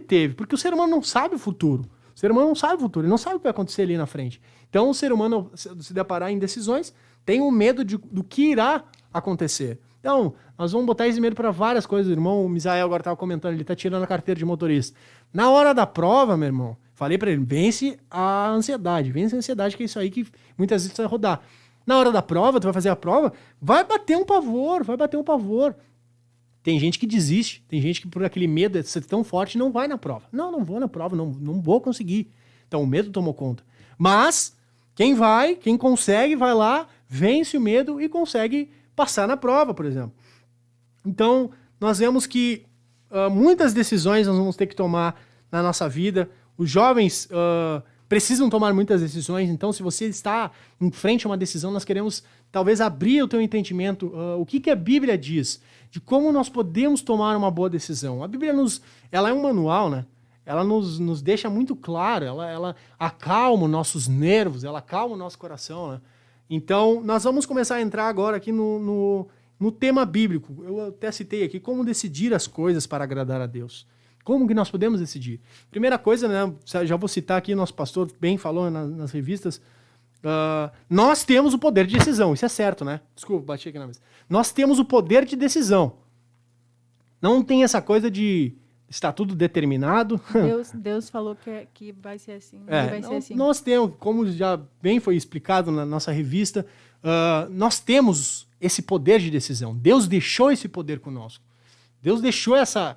teve, porque o ser humano não sabe o futuro. O ser humano não sabe o futuro, ele não sabe o que vai acontecer ali na frente. Então, o ser humano, se deparar em decisões, tem um medo do que irá acontecer. Então, nós vamos botar esse medo para várias coisas. O irmão Misael agora estava comentando, ele está tirando a carteira de motorista. Na hora da prova, meu irmão, Falei para ele, vence a ansiedade que é isso aí que muitas vezes vai rodar. Na hora da prova, tu vai fazer a prova, vai bater um pavor. Tem gente que desiste, tem gente que por aquele medo de ser tão forte não vai na prova. Não vou na prova, não vou conseguir. Então o medo tomou conta. Mas quem consegue, vai lá, vence o medo e consegue passar na prova, por exemplo. Então nós vemos que muitas decisões nós vamos ter que tomar na nossa vida. Os jovens precisam tomar muitas decisões, então se você está em frente a uma decisão, nós queremos talvez abrir o teu entendimento, o que a Bíblia diz, de como nós podemos tomar uma boa decisão. A Bíblia ela é um manual, né? Ela nos deixa muito claro, ela acalma os nossos nervos, ela acalma o nosso coração, né? Então, nós vamos começar a entrar agora aqui no tema bíblico. Eu até citei aqui, como decidir as coisas para agradar a Deus. Como que nós podemos decidir? Primeira coisa, né, já vou citar aqui, nosso pastor bem falou nas revistas, nós temos o poder de decisão, isso é certo, né? Desculpa, bati aqui na mesa. Nós temos o poder de decisão. Não tem essa coisa de estar tudo determinado. Deus falou que vai ser assim. Ser assim. Nós temos, como já bem foi explicado na nossa revista, nós temos esse poder de decisão. Deus deixou esse poder conosco. Deus deixou essa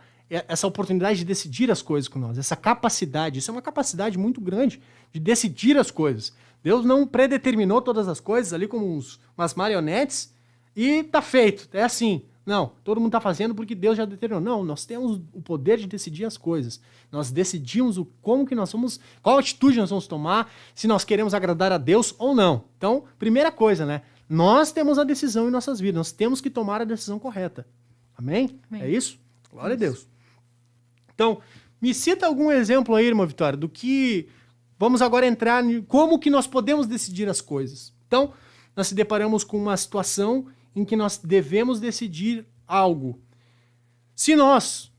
oportunidade de decidir as coisas com nós, essa capacidade. Isso é uma capacidade muito grande de decidir as coisas. Deus não predeterminou todas as coisas ali como umas marionetes e tá feito, é assim. Não, todo mundo tá fazendo porque Deus já determinou. Não, nós temos o poder de decidir as coisas. Nós decidimos como que nós vamos, qual atitude nós vamos tomar, se nós queremos agradar a Deus ou não. Então, primeira coisa, né? Nós temos a decisão em nossas vidas, nós temos que tomar a decisão correta. Amém? Amém. É isso? Glória a Deus. Então, me cita algum exemplo aí, irmã Vitória, do que... Vamos agora entrar em como que nós podemos decidir as coisas. Então, nós se deparamos com uma situação em que nós devemos decidir algo. Se nós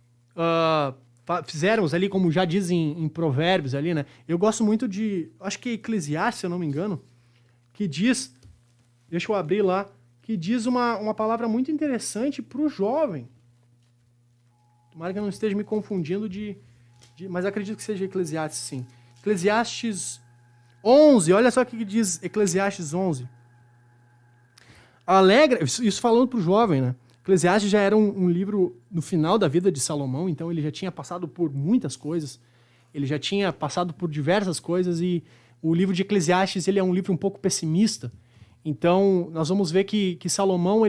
fizermos ali, como já dizem em Provérbios ali, né? Eu gosto muito de... Acho que é Eclesiastes, se eu não me engano, que diz... Deixa eu abrir lá. Que diz uma palavra muito interessante para o jovem. Tomara que eu não esteja me confundindo mas acredito que seja Eclesiastes, sim. Eclesiastes 11, olha só o que diz Eclesiastes 11. Alegra, isso falando para o jovem, né? Eclesiastes já era um livro no final da vida de Salomão, então ele já tinha passado por muitas coisas, ele já tinha passado por diversas coisas e o livro de Eclesiastes ele é um livro um pouco pessimista. Então, nós vamos ver que Salomão,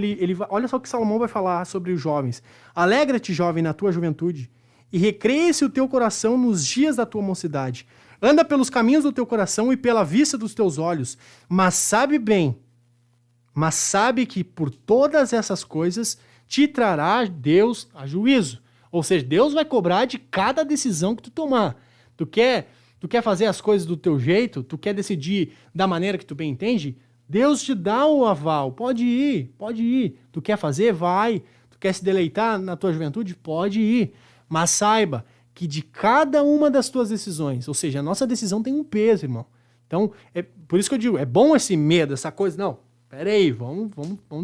olha só o que Salomão vai falar sobre os jovens. Alegra-te, jovem, na tua juventude, e recreia-se o teu coração nos dias da tua mocidade. Anda pelos caminhos do teu coração e pela vista dos teus olhos, mas sabe que por todas essas coisas te trará Deus a juízo. Ou seja, Deus vai cobrar de cada decisão que tu tomar. Tu quer fazer as coisas do teu jeito? Tu quer decidir da maneira que tu bem entende? Deus te dá o aval, pode ir. Tu quer fazer? Vai. Tu quer se deleitar na tua juventude? Pode ir. Mas saiba que de cada uma das tuas decisões, ou seja, a nossa decisão tem um peso, irmão. Então, por isso que eu digo, é bom esse medo, essa coisa. Não, peraí, vamos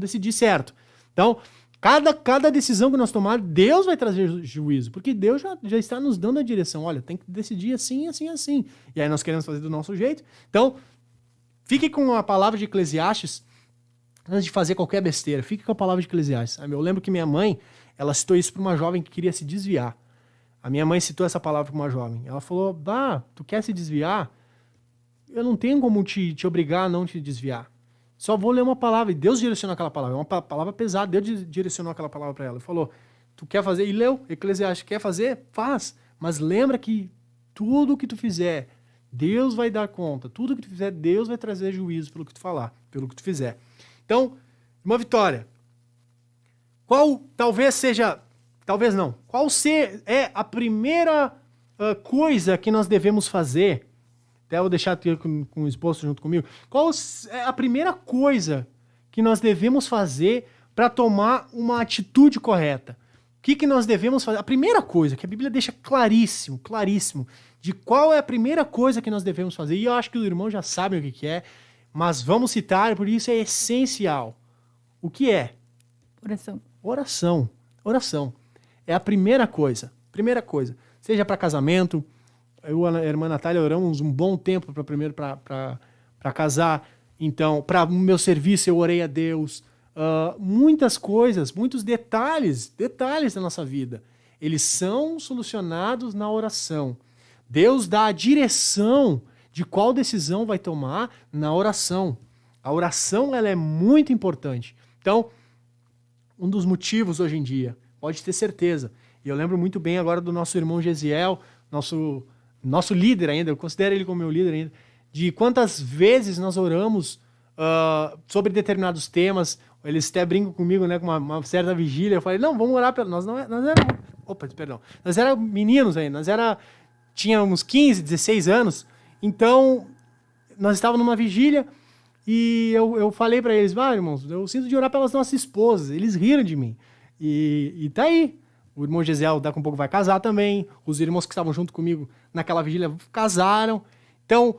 decidir certo. Então, cada decisão que nós tomarmos, Deus vai trazer juízo, porque Deus já está nos dando a direção. Olha, tem que decidir assim, assim, assim. E aí nós queremos fazer do nosso jeito. Então, fique com a palavra de Eclesiastes, antes de fazer qualquer besteira, fique com a palavra de Eclesiastes. Eu lembro que minha mãe, ela citou isso para uma jovem que queria se desviar. A minha mãe citou essa palavra para uma jovem. Ela falou, tu quer se desviar? Eu não tenho como te obrigar a não te desviar. Só vou ler uma palavra. E Deus direcionou aquela palavra. É uma palavra pesada. Deus direcionou aquela palavra para ela. Ele falou, tu quer fazer? E leu, Eclesiastes, quer fazer? Faz. Mas lembra que tudo que tu fizer, Deus vai dar conta. Tudo que tu fizer, Deus vai trazer juízo pelo que tu falar, pelo que tu fizer. Então, uma vitória. Qual é a primeira coisa que nós devemos fazer? Até vou deixar aqui com o esposo junto comigo. Qual é a primeira coisa que nós devemos fazer para tomar uma atitude correta? O que nós devemos fazer? A primeira coisa, que a Bíblia deixa claríssimo, de qual é a primeira coisa que nós devemos fazer. E eu acho que os irmãos já sabem o que é, mas vamos citar, por isso é essencial. O que é? Oração. É a primeira coisa. Seja para casamento, eu e a irmã Natália oramos um bom tempo para casar. Então, para o meu serviço eu orei a Deus. Muitas coisas, muitos detalhes da nossa vida, eles são solucionados na oração. Deus dá a direção de qual decisão vai tomar na oração. A oração, ela é muito importante. Então, um dos motivos hoje em dia, pode ter certeza, e eu lembro muito bem agora do nosso irmão Gesiel, nosso líder ainda, eu considero ele como meu líder ainda, de quantas vezes nós oramos sobre determinados temas. Eles até brincam comigo, né, com uma certa vigília. Eu falei, não, vamos orar pelo... Nós éramos meninos ainda, tínhamos 15, 16 anos, então nós estávamos numa vigília e eu falei para eles, irmãos, eu sinto de orar pelas nossas esposas. Eles riram de mim. E tá aí. O irmão Gesiel daqui a pouco vai casar também. Os irmãos que estavam junto comigo naquela vigília casaram. Então,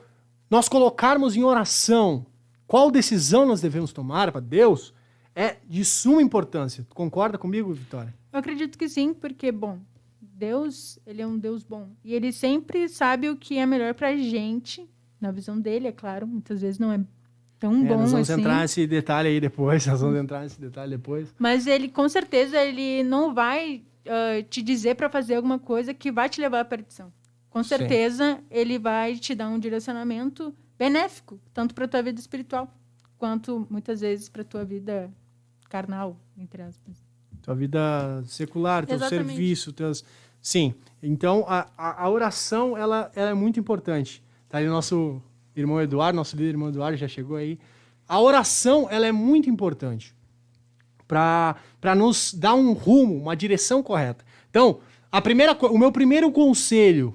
nós colocarmos em oração qual decisão nós devemos tomar para Deus é de suma importância. Tu concorda comigo, Vitória? Eu acredito que sim, porque, bom, Deus, ele é um Deus bom. E ele sempre sabe o que é melhor pra gente, na visão dele, é claro. Muitas vezes não é tão bom assim. Nós vamos entrar nesse detalhe aí depois. Mas ele, com certeza, ele não vai te dizer para fazer alguma coisa que vai te levar à perdição. Com certeza, ele vai te dar um direcionamento benéfico, tanto para tua vida espiritual, quanto, muitas vezes, para tua vida carnal, entre aspas. Tua vida secular, teu Exatamente. Serviço, teus... Sim. Então, a oração, ela é muito importante. Tá aí o nosso irmão Eduardo, nosso líder irmão Eduardo, já chegou aí. A oração, ela é muito importante para nos dar um rumo, uma direção correta. Então, o meu primeiro conselho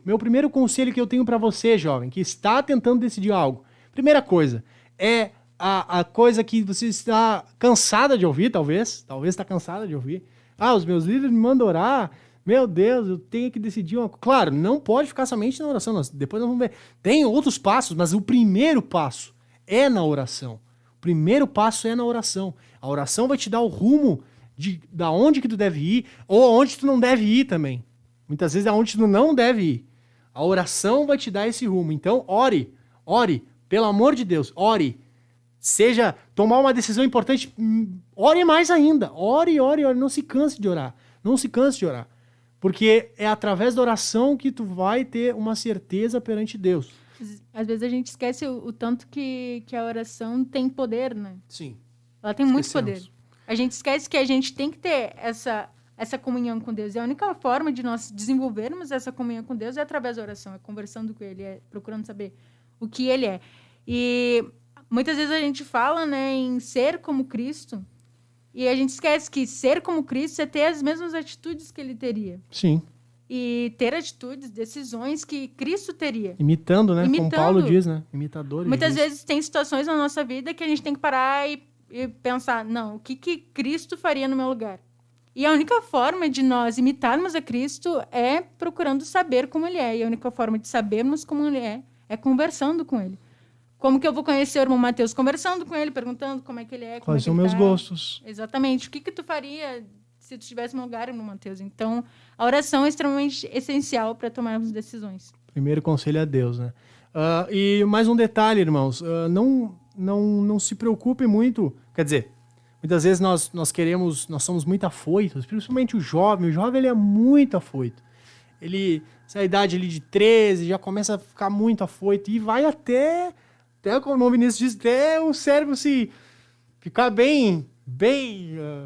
que eu tenho para você, jovem, que está tentando decidir algo, primeira coisa, é a coisa que você está cansada de ouvir, talvez está cansada de ouvir. Os meus líderes me mandam orar, meu Deus, eu tenho que decidir uma... Claro, não pode ficar somente na oração, depois nós vamos ver. Tem outros passos, mas o primeiro passo é na oração. O primeiro passo é na oração. A oração vai te dar o rumo da onde que tu deve ir, ou onde tu não deve ir também. Muitas vezes é onde tu não deve ir. A oração vai te dar esse rumo. Então, ore, pelo amor de Deus, ore. Seja tomar uma decisão importante, ore mais ainda. Ore, não se canse de orar. Não se canse de orar. Porque é através da oração que tu vai ter uma certeza perante Deus. Às vezes a gente esquece o tanto que a oração tem poder, né? Sim. Ela tem muito poder. A gente esquece que a gente tem que ter essa comunhão com Deus. E a única forma de nós desenvolvermos essa comunhão com Deus é através da oração, é conversando com Ele, é procurando saber o que Ele é. E muitas vezes a gente fala, né, em ser como Cristo, e a gente esquece que ser como Cristo é ter as mesmas atitudes que Ele teria. Sim. E ter atitudes, decisões que Cristo teria. Imitando, né? Como Paulo diz, né? Imitadores. Muitas vezes tem situações na nossa vida que a gente tem que parar e pensar, não, o que Cristo faria no meu lugar? E a única forma de nós imitarmos a Cristo é procurando saber como Ele é. E a única forma de sabermos como Ele é conversando com Ele. Como que eu vou conhecer o irmão Mateus? Conversando com ele, perguntando como é que ele é. Quais são meus gostos? Exatamente. O que tu faria se tu estivesse no lugar, irmão Mateus? Então, a oração é extremamente essencial para tomarmos decisões. Primeiro conselho é Deus, né? E mais um detalhe, irmãos. Não se preocupe muito. Quer dizer, muitas vezes nós somos muito afoitos, principalmente o jovem. O jovem, ele é muito afoito. Essa idade ali de 13, já começa a ficar muito afoito e vai até como o irmão Vinícius diz, até o cérebro se ficar bem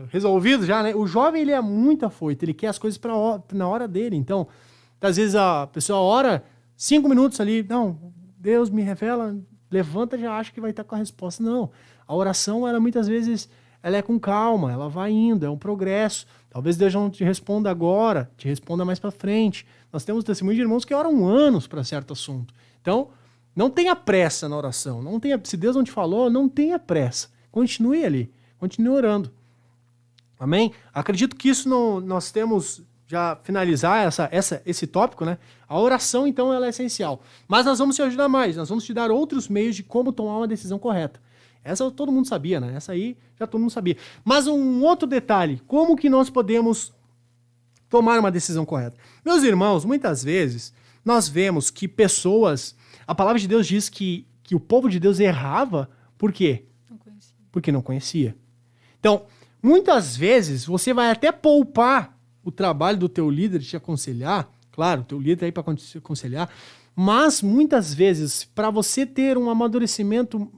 resolvido já, né? O jovem, ele é muito afoito, ele quer as coisas na hora dele. Então, às vezes a pessoa ora 5 minutos ali, não, Deus me revela, levanta, já acha que vai estar com a resposta. Não, a oração, ela muitas vezes, ela é com calma, ela vai indo, é um progresso. Talvez Deus não te responda agora, te responda mais para frente. Nós temos testemunhos de irmãos que oram anos para certo assunto. Então, não tenha pressa na oração. Se Deus não te falou, não tenha pressa. Continue ali. Continue orando. Amém? Acredito que isso nós temos já finalizar esse tópico, né? A oração, então, ela é essencial. Mas nós vamos te ajudar mais. Nós vamos te dar outros meios de como tomar uma decisão correta. Essa todo mundo sabia, né? Essa aí já todo mundo sabia. Mas um outro detalhe. Como que nós podemos tomar uma decisão correta? Meus irmãos, muitas vezes, nós vemos que pessoas... A palavra de Deus diz que o povo de Deus errava, por quê? Não conhecia. Porque não conhecia. Então, muitas vezes, você vai até poupar o trabalho do teu líder de te aconselhar, claro, o teu líder está aí para te aconselhar, mas muitas vezes, para você ter um amadurecimento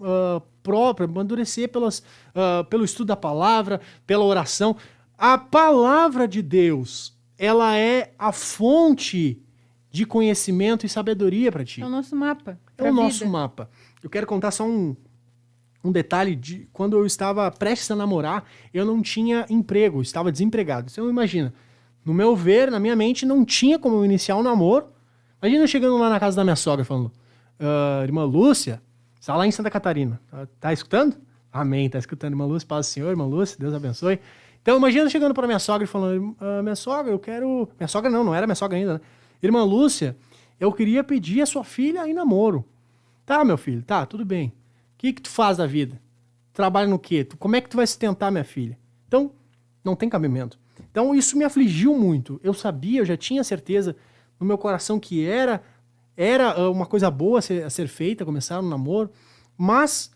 próprio, amadurecer pelo estudo da palavra, pela oração, a palavra de Deus, ela é a fonte de conhecimento e sabedoria para ti. É o nosso mapa. É o nosso mapa. Eu quero contar só um detalhe de quando eu estava prestes a namorar, eu não tinha emprego, eu estava desempregado. Então imagina, no meu ver, na minha mente, não tinha como eu iniciar um namoro. Imagina eu chegando lá na casa da minha sogra falando, irmã Lúcia, está lá em Santa Catarina, tá escutando? Amém, tá escutando, irmã Lúcia, paz do Senhor, irmã Lúcia, Deus abençoe. Então imagina eu chegando para minha sogra e falando, minha sogra, eu quero... Minha sogra não era minha sogra ainda, né? Irmã Lúcia, eu queria pedir a sua filha em namoro. Tá, meu filho, tá, tudo bem. O que tu faz da vida? Trabalha no quê? Como é que tu vai sustentar minha filha? Então, não tem cabimento. Então, isso me afligiu muito. Eu sabia, eu já tinha certeza no meu coração que era uma coisa boa a ser feita, começar um namoro, mas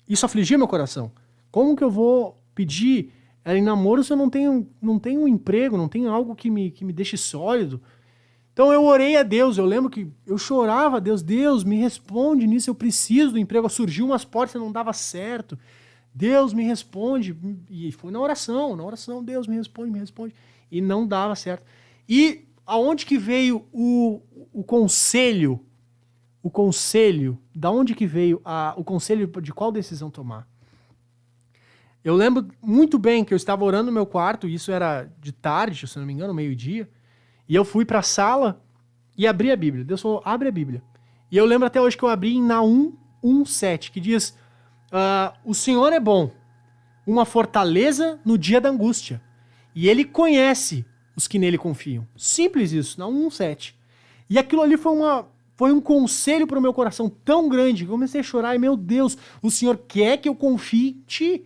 isso afligia meu coração. Como que eu vou pedir ela em namoro se eu não tenho um emprego, não tenho algo que me deixe sólido? Então eu orei a Deus, eu lembro que eu chorava a Deus, Deus me responde nisso, eu preciso do emprego, surgiu umas portas e não dava certo, Deus me responde, e foi na oração, Deus me responde, e não dava certo. E aonde que veio o conselho, da onde que veio o conselho de qual decisão tomar? Eu lembro muito bem que eu estava orando no meu quarto, isso era de tarde, se não me engano, meio-dia, e eu fui para a sala e abri a Bíblia. Deus falou, abre a Bíblia. E eu lembro até hoje que eu abri em Naum 1:7, que diz, o Senhor é bom, uma fortaleza no dia da angústia, e Ele conhece os que nele confiam. Simples isso, Naum 1:7. E aquilo ali foi um conselho para o meu coração tão grande, que eu comecei a chorar, e meu Deus, o Senhor quer que eu confie em Ti.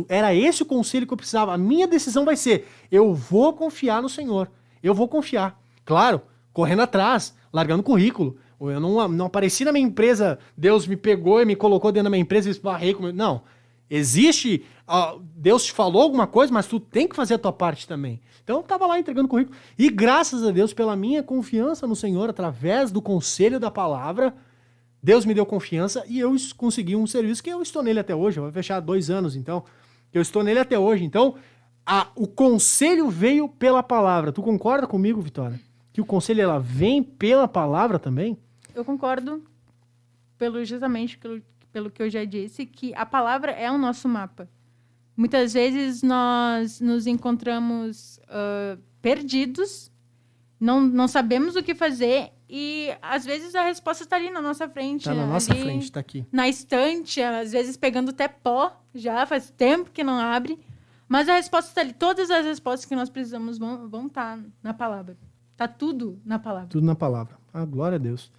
Era esse o conselho que eu precisava. A minha decisão vai ser, eu vou confiar no Senhor. Eu vou confiar. Claro, correndo atrás, largando currículo. Eu não apareci na minha empresa, Deus me pegou e me colocou dentro da minha empresa e esbarrei comigo. Não. Existe, Deus te falou alguma coisa, mas tu tem que fazer a tua parte também. Então eu estava lá entregando currículo. E graças a Deus, pela minha confiança no Senhor, através do conselho da palavra, Deus me deu confiança e eu consegui um serviço que eu estou nele até hoje. Vai fechar 2 anos, então. Eu estou nele até hoje. Então, o conselho veio pela palavra. Tu concorda comigo, Vitória? Que o conselho ela vem pela palavra também? Eu concordo justamente pelo que eu já disse, que a palavra é o nosso mapa. Muitas vezes nós nos encontramos perdidos, não sabemos o que fazer e às vezes a resposta está ali na nossa frente. Está na nossa frente, está aqui. Na estante, às vezes pegando até pó, já faz tempo que não abre. Mas a resposta está ali. Todas as respostas que nós precisamos vão estar na palavra. Está tudo na palavra. Tudo na palavra. Glória a Deus.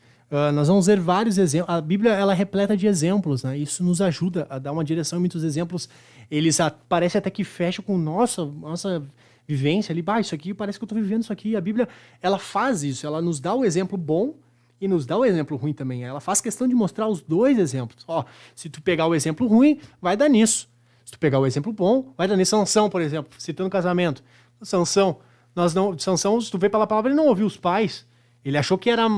Nós vamos ver vários exemplos. A Bíblia ela é repleta de exemplos, né? Isso nos ajuda a dar uma direção. Muitos exemplos, eles parecem até que fecham com nossa vivência ali. Isso aqui, parece que eu estou vivendo isso aqui. A Bíblia, ela faz isso. Ela nos dá o exemplo bom e nos dá o exemplo ruim também. Ela faz questão de mostrar os dois exemplos. Se tu pegar o exemplo ruim, vai dar nisso. Se tu pegar o exemplo bom, vai dar nisso. Sansão, por exemplo, citando casamento. Sansão, se tu vê pela palavra, ele não ouviu os pais. Ele achou que era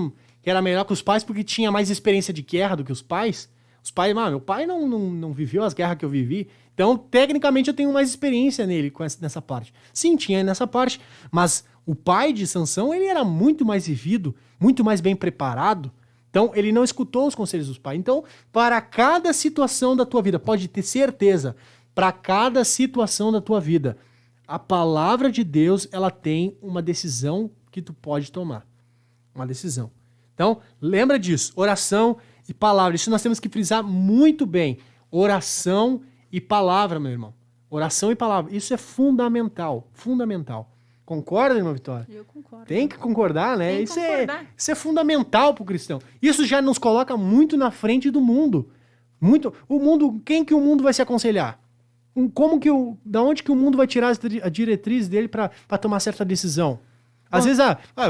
melhor que os pais porque tinha mais experiência de guerra do que os pais. Os pais, meu pai não viveu as guerras que eu vivi. Então, tecnicamente, eu tenho mais experiência nele nessa parte. Sim, tinha nessa parte, mas o pai de Sansão, ele era muito mais vivido, muito mais bem preparado. Então, ele não escutou os conselhos dos pais. Então, para cada situação da tua vida, pode ter certeza, para cada situação da tua vida, a palavra de Deus, ela tem uma decisão que tu pode tomar. Uma decisão. Então, lembra disso. Oração e palavra. Isso nós temos que frisar muito bem. Oração e palavra, meu irmão. Oração e palavra. Isso é fundamental. Fundamental. Concorda, irmã Vitória? Eu concordo. Tem que concordar, né? Tem que concordar. Isso é fundamental para o cristão. Isso já nos coloca muito na frente do mundo. O mundo, quem que o mundo vai se aconselhar? Da onde que o mundo vai tirar a diretriz dele para tomar certa decisão? Às vezes,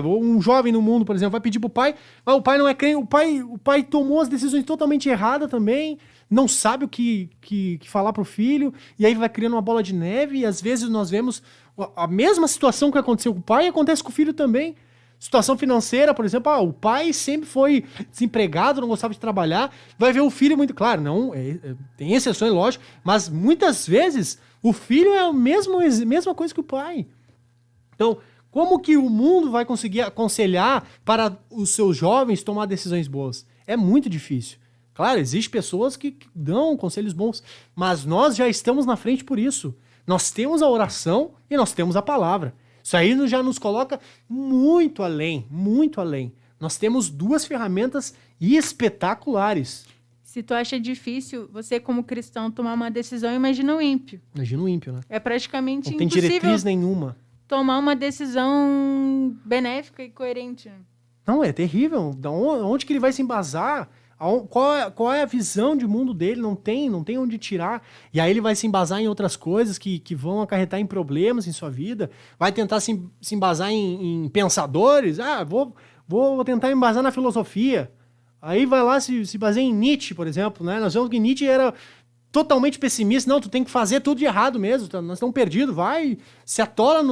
um jovem no mundo, por exemplo, vai pedir pro pai, mas o pai não é crente, o pai tomou as decisões totalmente erradas também, não sabe o que falar pro filho, e aí vai criando uma bola de neve, e às vezes nós vemos a mesma situação que aconteceu com o pai, acontece com o filho também. Situação financeira, por exemplo, o pai sempre foi desempregado, não gostava de trabalhar, vai ver o filho muito... Claro, não, tem exceções, lógico, mas muitas vezes o filho é a mesma coisa que o pai. Então, como que o mundo vai conseguir aconselhar para os seus jovens tomar decisões boas? É muito difícil. Claro, existem pessoas que dão conselhos bons, mas nós já estamos na frente por isso. Nós temos a oração e nós temos a palavra. Isso aí já nos coloca muito além, muito além. Nós temos 2 ferramentas espetaculares. Se tu acha difícil, você como cristão, tomar uma decisão, imagina o ímpio. Imagina o ímpio, né? É praticamente não tem impossível diretriz nenhuma. tomar uma decisão benéfica e coerente. Não, é terrível. Onde que ele vai se embasar? Qual é a visão de mundo dele? Não tem onde tirar. E aí ele vai se embasar em outras coisas que vão acarretar em problemas em sua vida. Vai tentar se embasar em pensadores. Vou tentar embasar na filosofia. Aí vai lá se baseia em Nietzsche, por exemplo. Né? Nós vemos que Nietzsche era totalmente pessimista. Não, tu tem que fazer tudo de errado mesmo. Nós estamos perdidos. Vai, se atola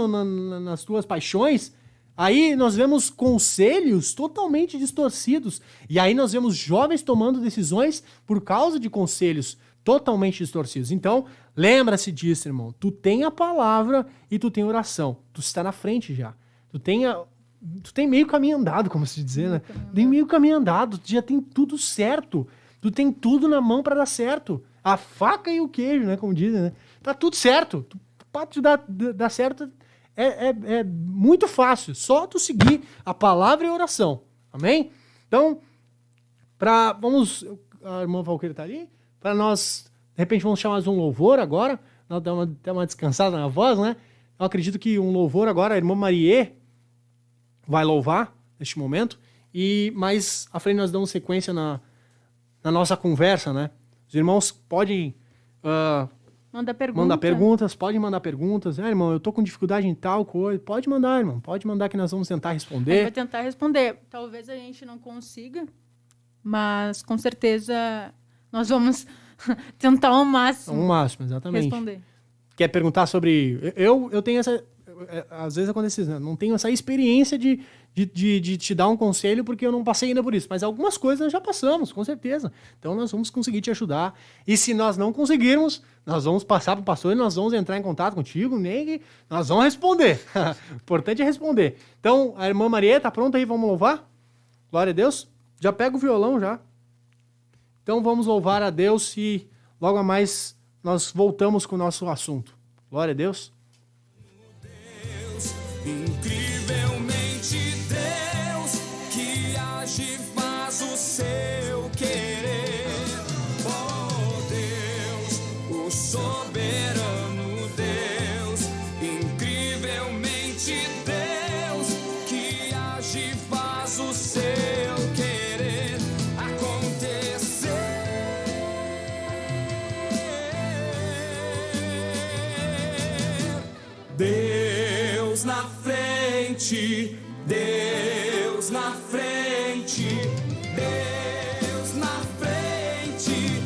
nas tuas paixões. Aí nós vemos conselhos totalmente distorcidos. E aí nós vemos jovens tomando decisões por causa de conselhos totalmente distorcidos. Então, lembra-se disso, irmão. Tu tem a palavra e tu tem oração. Tu está na frente já. Tu tem meio caminho andado, como se dizer, né? Tem meio caminho andado. Tu já tem tudo certo. Tu tem tudo na mão para dar certo. A faca e o queijo, né? Como dizem, né? Tá tudo certo. Para te dar certo... É muito fácil, só tu seguir a palavra e a oração, amém? Então, a irmã Valqueira tá ali, para nós, de repente vamos chamar mais um louvor agora, nós damos uma descansada na voz, né? Eu acredito que um louvor agora, a irmã Marie vai louvar neste momento, e mais à frente nós damos sequência na nossa conversa, né? Os irmãos podem... Pode mandar perguntas. Irmão, eu tô com dificuldade em tal coisa. Pode mandar, irmão. Pode mandar que nós vamos tentar responder. A gente vai tentar responder. Talvez a gente não consiga, mas com certeza nós vamos tentar ao máximo. Ao máximo, exatamente. Responder. Quer perguntar sobre... Eu tenho essa... Às vezes acontece isso, né? Não tenho essa experiência de te dar um conselho porque eu não passei ainda por isso. Mas algumas coisas nós já passamos, com certeza. Então nós vamos conseguir te ajudar. E se nós não conseguirmos, nós vamos passar para o pastor e nós vamos entrar em contato contigo, nem nós vamos responder. O importante é responder. Então, a irmã Maria está pronta aí? Vamos louvar? Glória a Deus. Já pega o violão já. Então vamos louvar a Deus e logo a mais nós voltamos com o nosso assunto. Glória a Deus. Incrivelmente Deus que age e faz o seu querer. Oh Deus, o soberano Deus. Incrivelmente Deus que age e faz o seu querer acontecer. Deus na frente, Deus na frente, Deus na frente,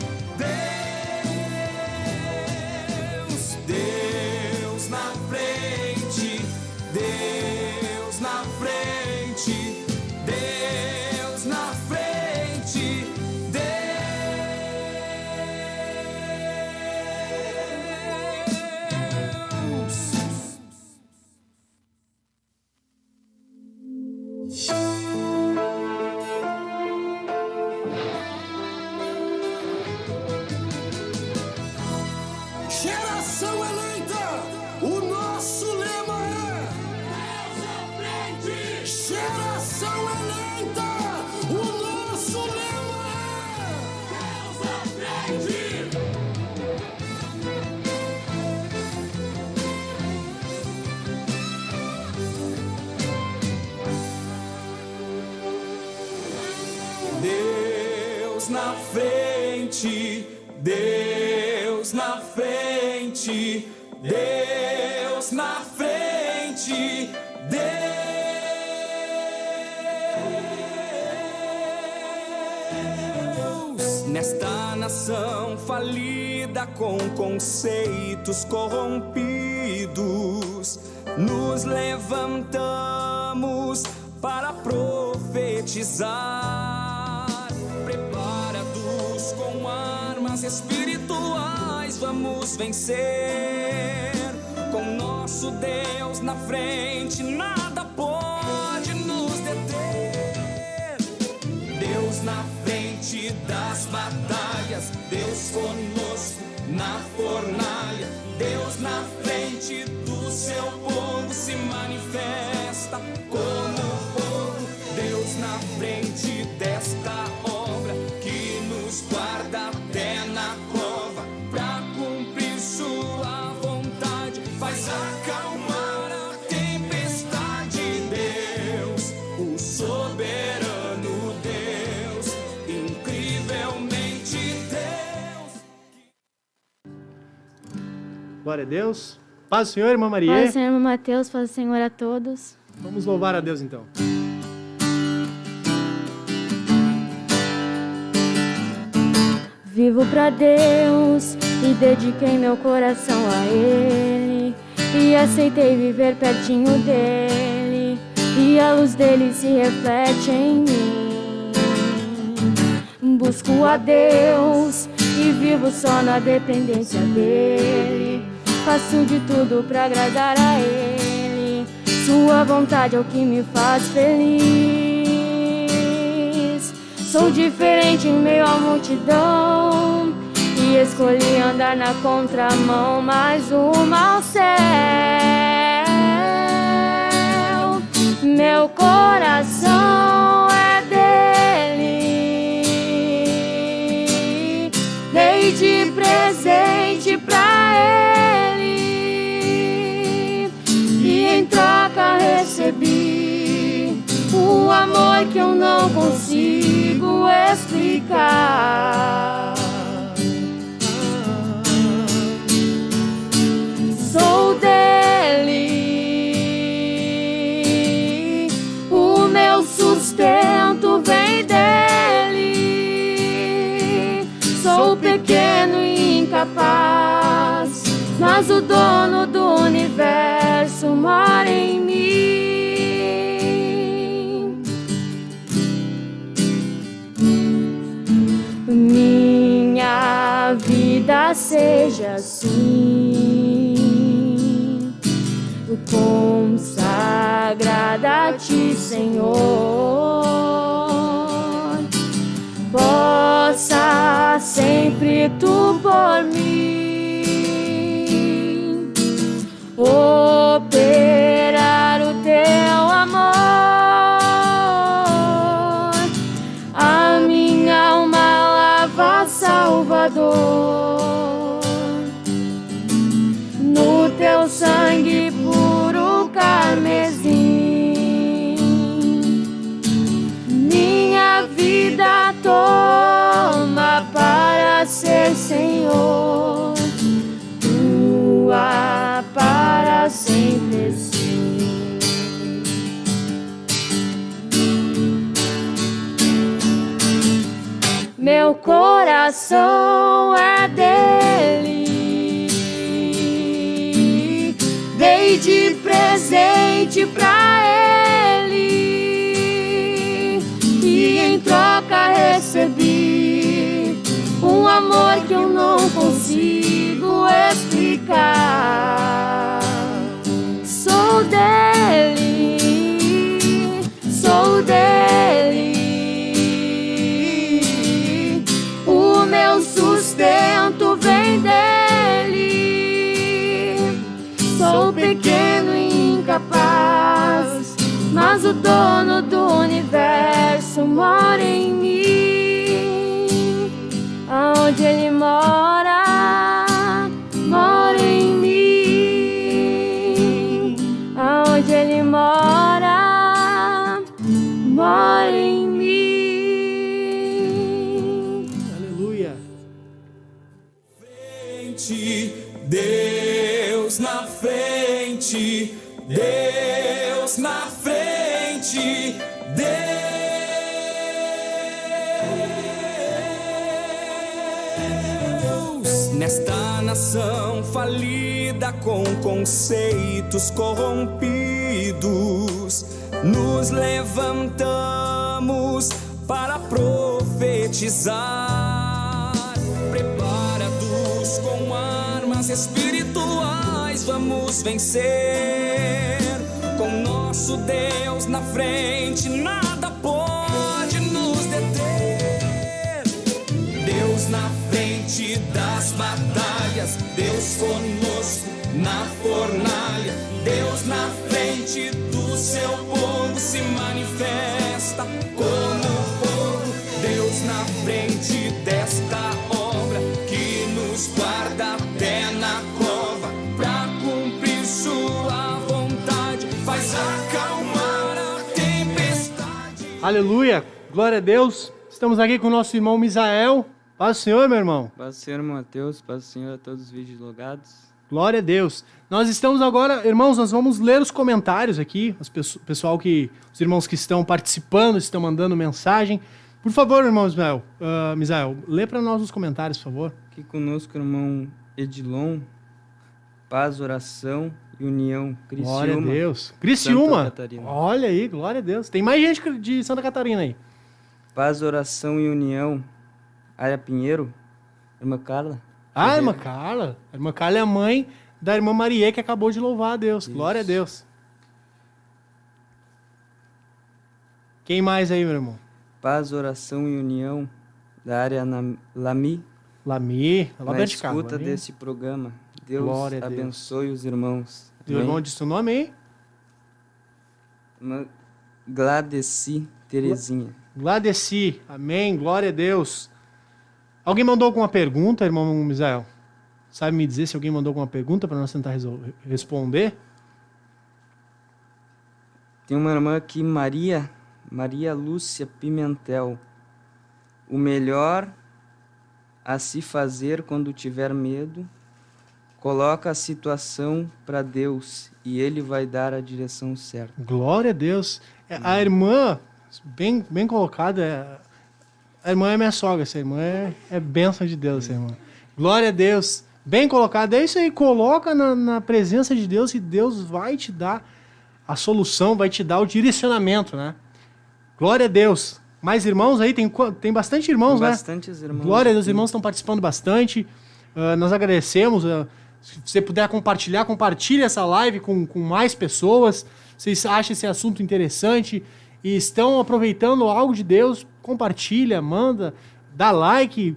Deus na frente, Deus na frente, Deus na frente, Geração eleita, o nosso lema é Deus à frente. Geração eleita, o nosso lema é Deus à frente. Deus na frente, Deus na frente, Deus na frente, Deus. Nesta nação falida com conceitos corrompidos, nos levantamos para profetizar. Preparados com armas espirituais, vamos vencer. Com nosso Deus na frente, nada pode nos deter. Deus na frente das batalhas, Deus conosco na fornalha. Deus na frente do seu povo se manifesta como fogo. Deus na frente desta obra que nos guarda até na cova, pra cumprir sua vontade, faz acalmar a tempestade. Deus, o soberano Deus, incrivelmente Deus. Glória a Deus. Paz do Senhor, irmã Maria. Paz do Senhor, irmão Mateus, paz do Senhor a todos. Vamos louvar a Deus então. Vivo pra Deus e dediquei meu coração a Ele, e aceitei viver pertinho dEle, e a luz dEle se reflete em mim. Busco a Deus e vivo só na dependência dEle, faço de tudo pra agradar a Ele, sua vontade é o que me faz feliz. Sou diferente em meio à multidão e escolhi andar na contramão, mas o mau céu, meu coração é dele, dei de presente pra ele e em troca recebi um amor que eu não consigo explicar. Sou dele, o meu sustento vem dele. Sou pequeno e incapaz, mas o dono do universo mora em mim. Minha vida seja assim, consagrada a Ti, Senhor, possa sempre Tu por mim operar o Teu amor. A minha alma lava, Salvador, no Teu sangue puro carmesim. Minha vida toma para ser Senhor, Tua para sempre sim. Meu coração é dele, dei de presente pra ele e em troca recebi um amor que eu não consigo explicar. Sou dele, sou dele, o meu sustento vem dele. Sou pequeno e incapaz, mas o dono do universo mora em mim. Aonde Ele mora, mora em mim. Aonde Ele mora, mora em mim. Aleluia. Deus na frente, Deus na frente, Nesta nação falida com conceitos corrompidos, nos levantamos para profetizar. Preparados com armas espirituais, vamos vencer. Com nosso Deus na frente, nada pode nos deter. Deus na frente das batalhas, Deus conosco na fornalha. Deus na frente do seu povo se manifesta como fogo. Deus na frente desta obra que nos guarda até na cova, pra cumprir sua vontade, faz acalmar a tempestade. Aleluia, glória a Deus. Estamos aqui com o nosso irmão Misael. Paz do Senhor, meu irmão. Paz do Senhor, Mateus. Paz do Senhor a todos os vídeos logados. Glória a Deus. Nós estamos agora, irmãos, nós vamos ler os comentários aqui, os irmãos que estão participando, estão mandando mensagem. Por favor, irmão Misael, lê para nós os comentários, por favor. Aqui conosco, irmão Edilon. Paz, oração e união. Criciúma. Glória a Deus. Criciúma. Santa Catarina. Olha aí, glória a Deus. Tem mais gente de Santa Catarina aí. Paz, oração e união. Área Pinheiro. Irmã Carla. Ah, irmã Carla. A irmã Carla é a mãe da irmã Marie, que acabou de louvar a Deus. Isso. Glória a Deus. Quem mais aí, meu irmão? Paz, oração e união. Da área Lami. Lami. Na escuta desse programa. Deus Glória a Deus. abençoe os irmãos. E o irmão disse o nome aí? Irmã Gladeci Terezinha. Gladeci. Amém. Glória a Deus. Alguém mandou alguma pergunta, irmão Misael? Sabe me dizer se alguém mandou alguma pergunta para nós tentar responder? Tem uma irmã aqui, Maria Lúcia Pimentel. O melhor a se fazer quando tiver medo, coloca a situação para Deus e Ele vai dar a direção certa. Glória a Deus. A irmã, bem colocada, a irmã é minha sogra, essa irmã é bênção de Deus, essa irmã. Glória a Deus. Bem colocado. É isso aí, coloca na presença de Deus e Deus vai te dar a solução, vai te dar o direcionamento, né? Glória a Deus. Mais irmãos aí? Tem bastante irmãos, né? Bastantes irmãos. Glória a Deus, os irmãos estão participando bastante. Nós agradecemos. Se você puder compartilhar, compartilhe essa live com mais pessoas. Vocês acham esse assunto interessante e estão aproveitando algo de Deus, compartilha, manda, dá like,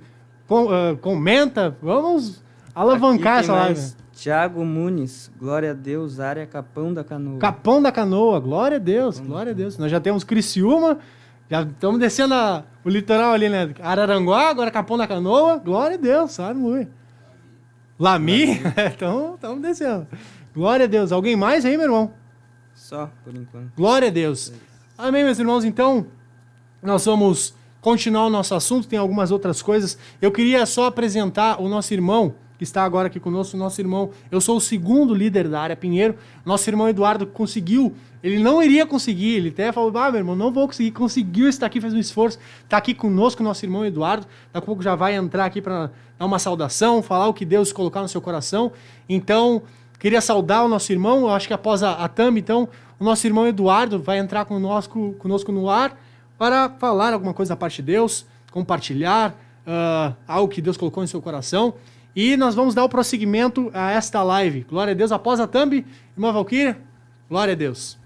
comenta. Vamos alavancar essa live. Tiago Muniz, glória a Deus, área Capão da Canoa. Capão da Canoa, glória a Deus, glória a Deus. Nós já temos Criciúma, já estamos descendo o litoral ali, né? Araranguá, agora Capão da Canoa, glória a Deus, sabe, Luiz? Lami, então estamos descendo. Glória a Deus. Alguém mais aí, meu irmão? Só, por enquanto. Glória a Deus. Amém, meus irmãos. Então, nós vamos continuar o nosso assunto, tem algumas outras coisas. Eu queria só apresentar o nosso irmão, que está agora aqui conosco, nosso irmão. Eu sou o segundo líder da área Pinheiro. Nosso irmão Eduardo conseguiu, ele não iria conseguir, ele até falou, meu irmão, não vou conseguir, conseguiu estar aqui, fez um esforço, está aqui conosco, nosso irmão Eduardo. Daqui a pouco já vai entrar aqui para dar uma saudação, falar o que Deus colocar no seu coração. Então, queria saudar o nosso irmão, eu acho que após a Tami, então, o nosso irmão Eduardo vai entrar conosco no ar para falar alguma coisa da parte de Deus, compartilhar algo que Deus colocou em seu coração. E nós vamos dar o prosseguimento a esta live. Glória a Deus. Após a Thumb, irmã Valquíria, glória a Deus.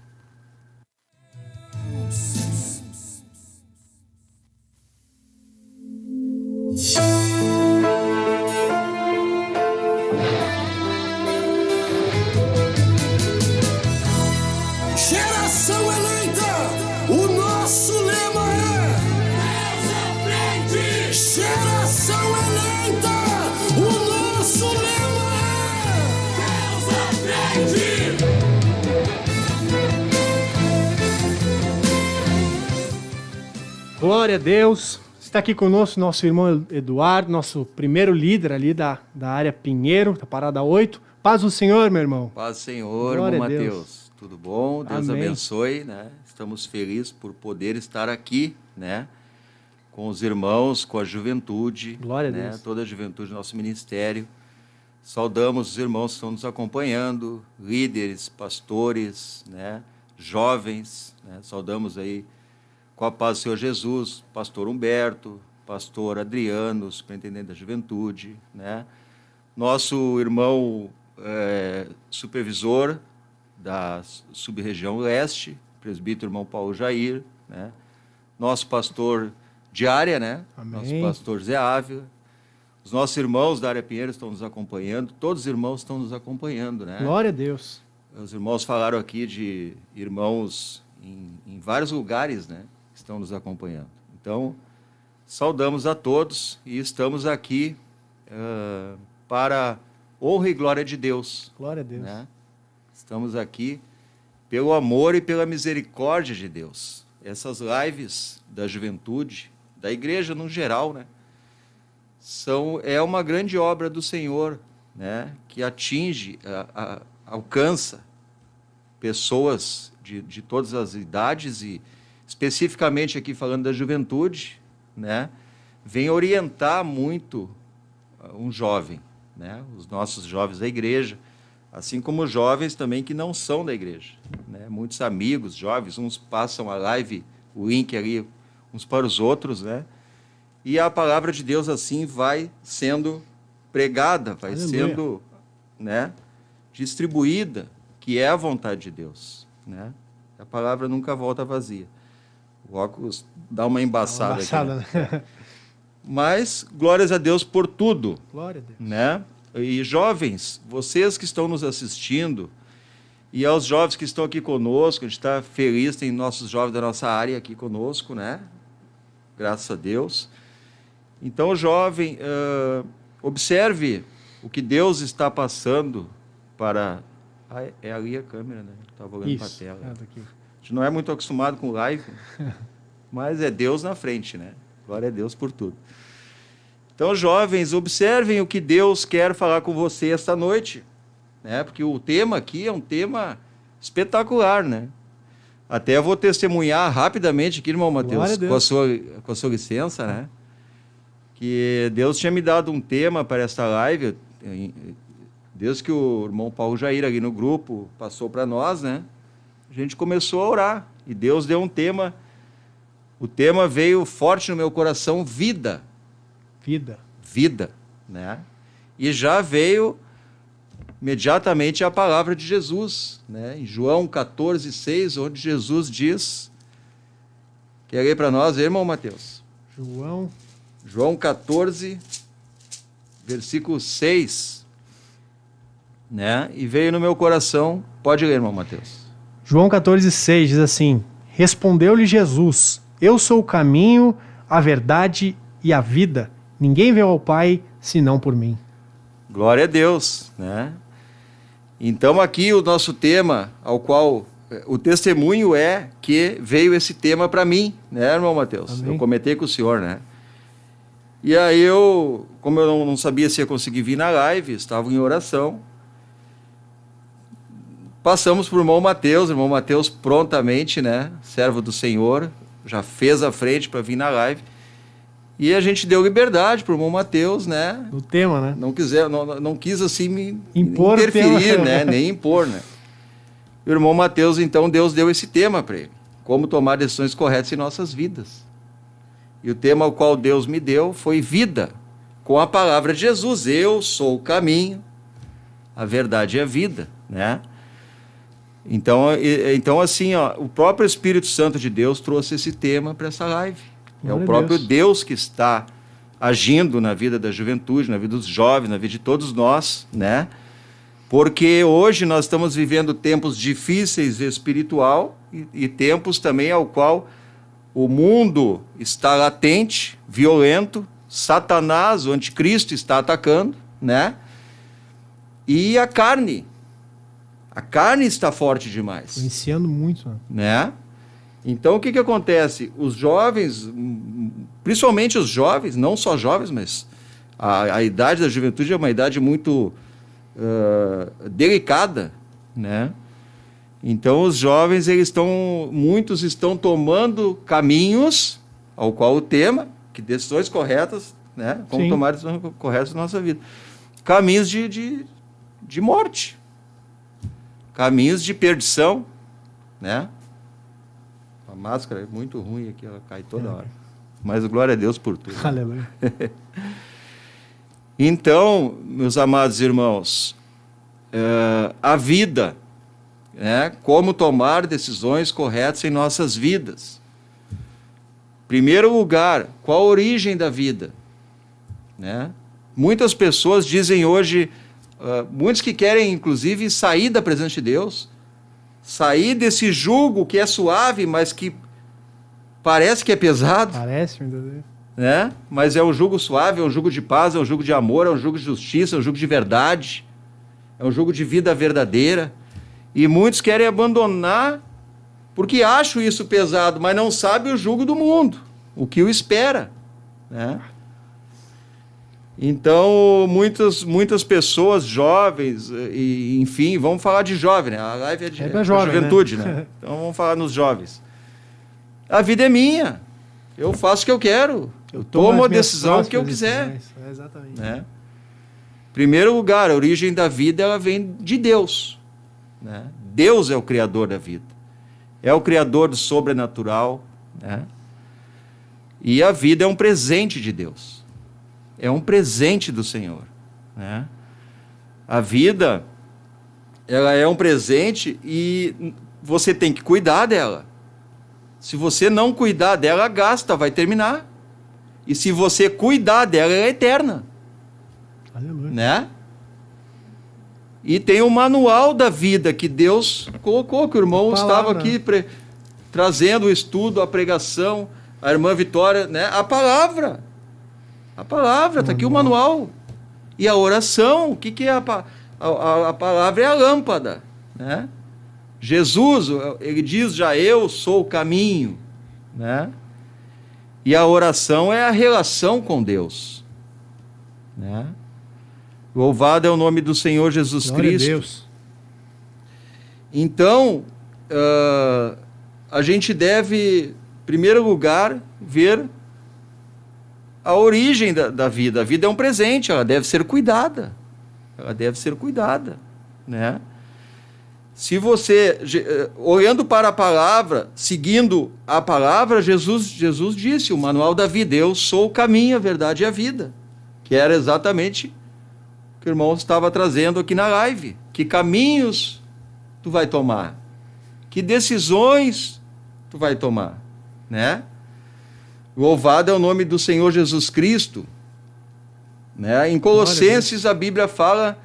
Geração eleita, o nosso lema é Deus à frente. Geração eleita, o nosso lema é Deus à frente. Glória a Deus. Está aqui conosco nosso irmão Eduardo, nosso primeiro líder ali da área Pinheiro, da Parada 8. Paz do Senhor, meu irmão. Paz do Senhor, Glória irmão a Deus. Mateus. Tudo bom? Deus Amém. abençoe, né? Estamos felizes por poder estar aqui, né? com os irmãos, com a juventude. Glória a né? Deus. Toda a juventude do nosso ministério. Saudamos os irmãos que estão nos acompanhando, líderes, pastores, né? Jovens. Né? Saudamos aí, com a paz do Senhor Jesus, pastor Humberto, pastor Adriano, superintendente da juventude, né? Nosso irmão supervisor da sub-região leste, presbítero irmão Paulo Jair, né? Nosso pastor de área, né? Amém. Nosso pastor Zé Ávila. Os nossos irmãos da área Pinheiro estão nos acompanhando, todos os irmãos estão nos acompanhando, né? Glória a Deus. Os irmãos falaram aqui de irmãos em vários lugares, né? Que estão nos acompanhando. Então, saudamos a todos e estamos aqui para honra e glória de Deus. Glória a Deus. Né? Estamos aqui pelo amor e pela misericórdia de Deus. Essas lives da juventude, da igreja no geral, né? É uma grande obra do Senhor, né? Que atinge, alcança pessoas de todas as idades e especificamente aqui falando da juventude, né? Vem orientar muito um jovem, né? Os nossos jovens da igreja, assim como os jovens também que não são da igreja, né? Muitos amigos jovens, uns passam a live, o link ali, uns para os outros, né? E a palavra de Deus assim vai sendo pregada, vai Aleluia. sendo, né, distribuída, que é a vontade de Deus, né? A palavra nunca volta vazia. O óculos dá uma embaçada, aqui, né? Mas glórias a Deus por tudo. Glória a Deus. Né? E jovens, vocês que estão nos assistindo, e aos jovens que estão aqui conosco, a gente está feliz, tem nossos jovens da nossa área aqui conosco, né? Graças a Deus. Então, jovem, observe o que Deus está passando para... é ali a câmera, né? Estava olhando para a tela. Daqui. A gente não é muito acostumado com live, mas é Deus na frente, né? Glória a Deus por tudo. Então, jovens, observem o que Deus quer falar com você esta noite, né? Porque o tema aqui é um tema espetacular, né? Até eu vou testemunhar rapidamente aqui, irmão Mateus, com a sua licença, né? Que Deus tinha me dado um tema para esta live, desde que o irmão Paulo Jair ali no grupo passou para nós, né? A gente começou a orar e Deus deu um tema. O tema veio forte no meu coração, vida. Vida, né? E já veio imediatamente a palavra de Jesus, né? Em João 14:6, onde Jesus diz, quer ler para nós, irmão Mateus? João 14, versículo 6, né? E veio no meu coração, pode ler, irmão Mateus. João 14:6 diz assim: respondeu-lhe Jesus: eu sou o caminho, a verdade e a vida. Ninguém veio ao Pai senão por mim. Glória a Deus, né? Então aqui o nosso tema, ao qual o testemunho é que veio esse tema para mim, né, irmão Mateus? Amém. Eu comentei com o senhor, né? E aí eu, como eu não sabia se ia conseguir vir na live, estava em oração, passamos por irmão Mateus prontamente, né, servo do Senhor, já fez a frente para vir na live. E a gente deu liberdade para o irmão Mateus, né? Do tema, né? Não quis assim me Impor interferir, né? Nem impor, né? O irmão Mateus, então, Deus deu esse tema para ele. Como tomar decisões corretas em nossas vidas. E o tema ao qual Deus me deu foi vida. Com a palavra de Jesus. Eu sou o caminho, a verdade e a vida, né? Então assim, ó, o próprio Espírito Santo de Deus trouxe esse tema para essa live. É o próprio Deus que está agindo na vida da juventude, na vida dos jovens, na vida de todos nós, né? Porque hoje nós estamos vivendo tempos difíceis espiritual e tempos também ao qual o mundo está latente, violento, Satanás, o anticristo, está atacando, né? E a carne está forte demais. Influenciando muito, né? Então, o que acontece? Os jovens, principalmente os jovens, não só jovens, mas a idade da juventude é uma idade muito delicada, né? Então, os jovens, muitos estão tomando caminhos, ao qual o tema, que decisões corretas, né? Como Sim. tomar decisões corretas na nossa vida. Caminhos de morte. Caminhos de perdição, né? A máscara é muito ruim aqui, ela cai toda hora. Mas glória a Deus por tudo. Aleluia. Então, meus amados irmãos, a vida, né? Como tomar decisões corretas em nossas vidas. Primeiro lugar, qual a origem da vida? Né? Muitas pessoas dizem hoje, muitos que querem inclusive sair da presença de Deus, sair desse jugo que é suave, mas que parece que é pesado, Parece, meu Deus. né? Mas é um jugo suave, é um jugo de paz, é um jugo de amor, é um jugo de justiça, é um jugo de verdade, é um jugo de vida verdadeira. E muitos querem abandonar porque acham isso pesado, mas não sabem o jugo do mundo, o que o espera, né? Então, muitas pessoas jovens, e, enfim, vamos falar de jovem, né? A live é pra jovem, juventude, né? Então, vamos falar nos jovens. A vida é minha. Eu faço o que eu quero. Eu tomo a decisão que eu quiser. Exatamente. Né? Primeiro lugar, a origem da vida ela vem de Deus. Né? Deus é o criador da vida. É o criador do sobrenatural. Né? E a vida é um presente de Deus. É um presente do Senhor. Né? A vida, ela é um presente e você tem que cuidar dela. Se você não cuidar dela, gasta, vai terminar. E se você cuidar dela, ela é eterna. Aleluia. Né? E tem o manual da vida que Deus colocou, que o irmão estava aqui trazendo o estudo, a pregação, a irmã Vitória, né? A palavra, está aqui o manual. E a oração, o que é a palavra? É a lâmpada, né? Jesus, ele diz já, eu sou o caminho, né? E a oração é a relação com Deus, né? Louvado é o nome do Senhor Jesus Glória Cristo. a Deus. Então, a gente deve, em primeiro lugar, ver a origem da vida. A vida é um presente, ela deve ser cuidada. Ela deve ser cuidada, né? Se você, olhando para a palavra, seguindo a palavra, Jesus disse, o manual da vida, eu sou o caminho, a verdade e a vida. Que era exatamente o que o irmão estava trazendo aqui na live. Que caminhos tu vai tomar? Que decisões tu vai tomar? Né? Louvado é o nome do Senhor Jesus Cristo. Né? Em Colossenses a Bíblia fala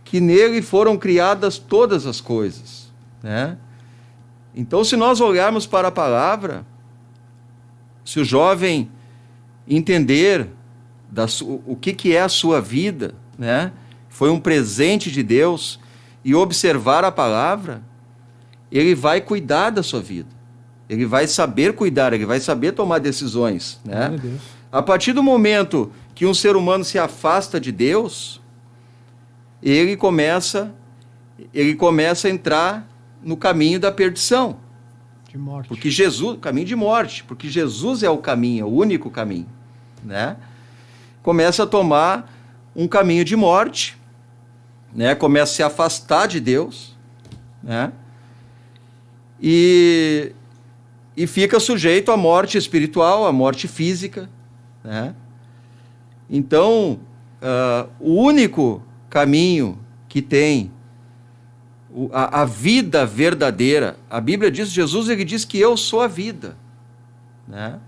que nele foram criadas todas as coisas, né? Então, se nós olharmos para a palavra, se o jovem entender o que é a sua vida, né? Foi um presente de Deus, e observar a palavra, ele vai cuidar da sua vida, ele vai saber cuidar, ele vai saber tomar decisões, né? Meu Deus. A partir do momento que um ser humano se afasta de Deus, ele começa a entrar no caminho da perdição. De morte. Porque Jesus, caminho de morte, porque Jesus é o caminho, é o único caminho, né? Começa a tomar um caminho de morte, né? Começa a se afastar de Deus, né? E fica sujeito à morte espiritual, à morte física, né? Então, o único caminho que tem a vida verdadeira, a Bíblia diz, Jesus ele diz que eu sou a vida, né?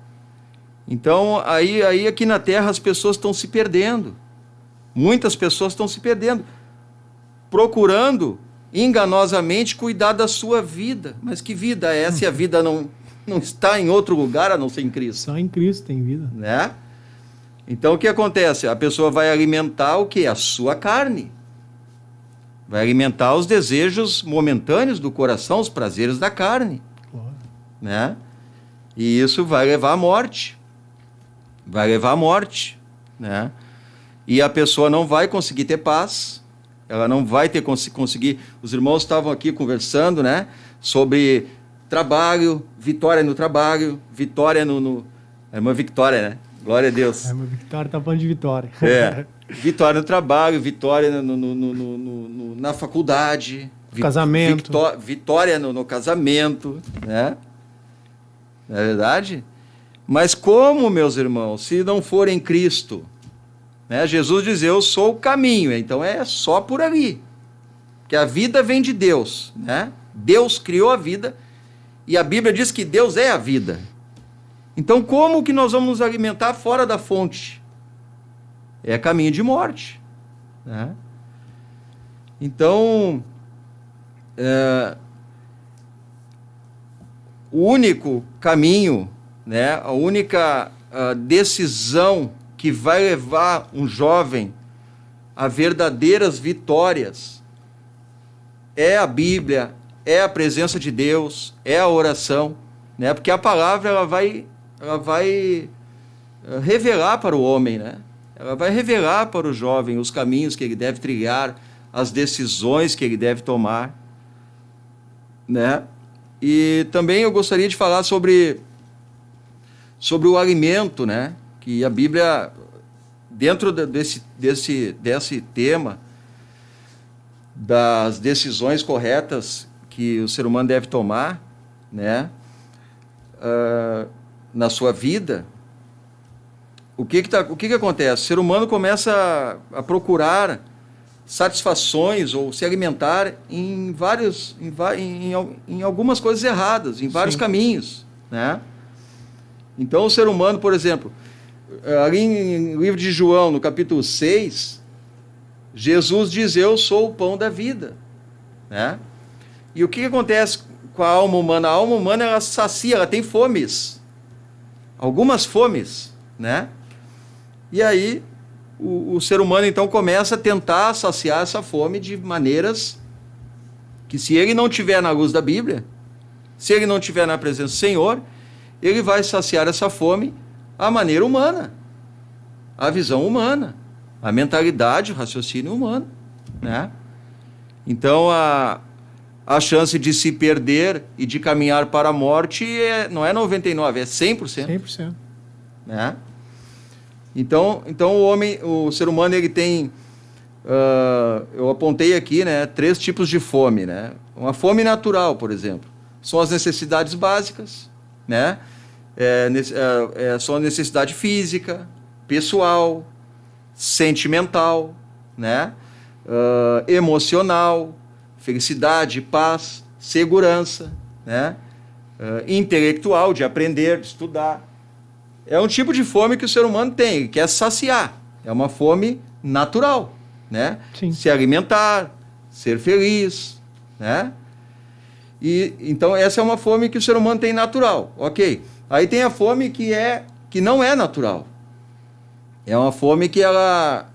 Então aí aqui na terra as pessoas estão se perdendo, muitas pessoas estão se perdendo, procurando enganosamente cuidar da sua vida. Mas que vida é essa? E a vida não está em outro lugar a não ser em Cristo, Só em Cristo tem vida. né? Então, o que acontece? A pessoa vai alimentar o quê? A sua carne. Vai alimentar os desejos momentâneos do coração, os prazeres da carne. Glória. Né? E isso vai levar à morte. Vai levar à morte. Né? E a pessoa não vai conseguir ter paz. Ela não vai ter conseguir... Os irmãos estavam aqui conversando, né? Sobre trabalho, vitória no trabalho, vitória no... A irmã Victória, né? Glória a Deus. É, mas Vitória tá falando de vitória. É. Vitória no trabalho, vitória na faculdade. Casamento. Vitória no casamento, né? Não é verdade? Mas como, meus irmãos, se não for em Cristo? Né? Jesus diz, eu sou o caminho, então é só por ali. Que a vida vem de Deus, né? Deus criou a vida e a Bíblia diz que Deus é a vida. Então como que nós vamos nos alimentar fora da fonte? É caminho de morte, né? Então, o único caminho, né, a única decisão que vai levar um jovem a verdadeiras vitórias é a Bíblia, é a presença de Deus, é a oração, né? Porque a palavra ela vai revelar para o homem, né? Ela vai revelar para o jovem os caminhos que ele deve trilhar, as decisões que ele deve tomar, né? E também eu gostaria de falar sobre o alimento, né? Que a Bíblia, dentro desse tema, das decisões corretas que o ser humano deve tomar, né? Na sua vida, o que acontece? O ser humano começa a procurar satisfações ou se alimentar em algumas coisas erradas, em vários caminhos, né? Então o ser humano, por exemplo, ali no livro de João, no capítulo 6, Jesus diz, eu sou o pão da vida, né? E o que acontece com a alma humana? A alma humana, ela sacia, ela tem fomes, algumas fomes, né? E aí o ser humano então começa a tentar saciar essa fome de maneiras que, se ele não tiver na luz da Bíblia, se ele não tiver na presença do Senhor, ele vai saciar essa fome à maneira humana, à visão humana, à mentalidade, o raciocínio humano, né? Então a chance de se perder e de caminhar para a morte não é 99%, é 100%. 100%. Né? Então o ser humano, ele tem, eu apontei aqui, né, 3 tipos de fome, né? Uma fome natural, por exemplo, são as necessidades básicas, né? São a necessidade física, pessoal, sentimental, né? Emocional, felicidade, paz, segurança, né? Intelectual, de aprender, de estudar. É um tipo de fome que o ser humano tem, ele quer saciar. É uma fome natural, né? Sim. Se alimentar, ser feliz, né? E então essa é uma fome que o ser humano tem natural, ok? Aí tem a fome que não é natural. É uma fome que ela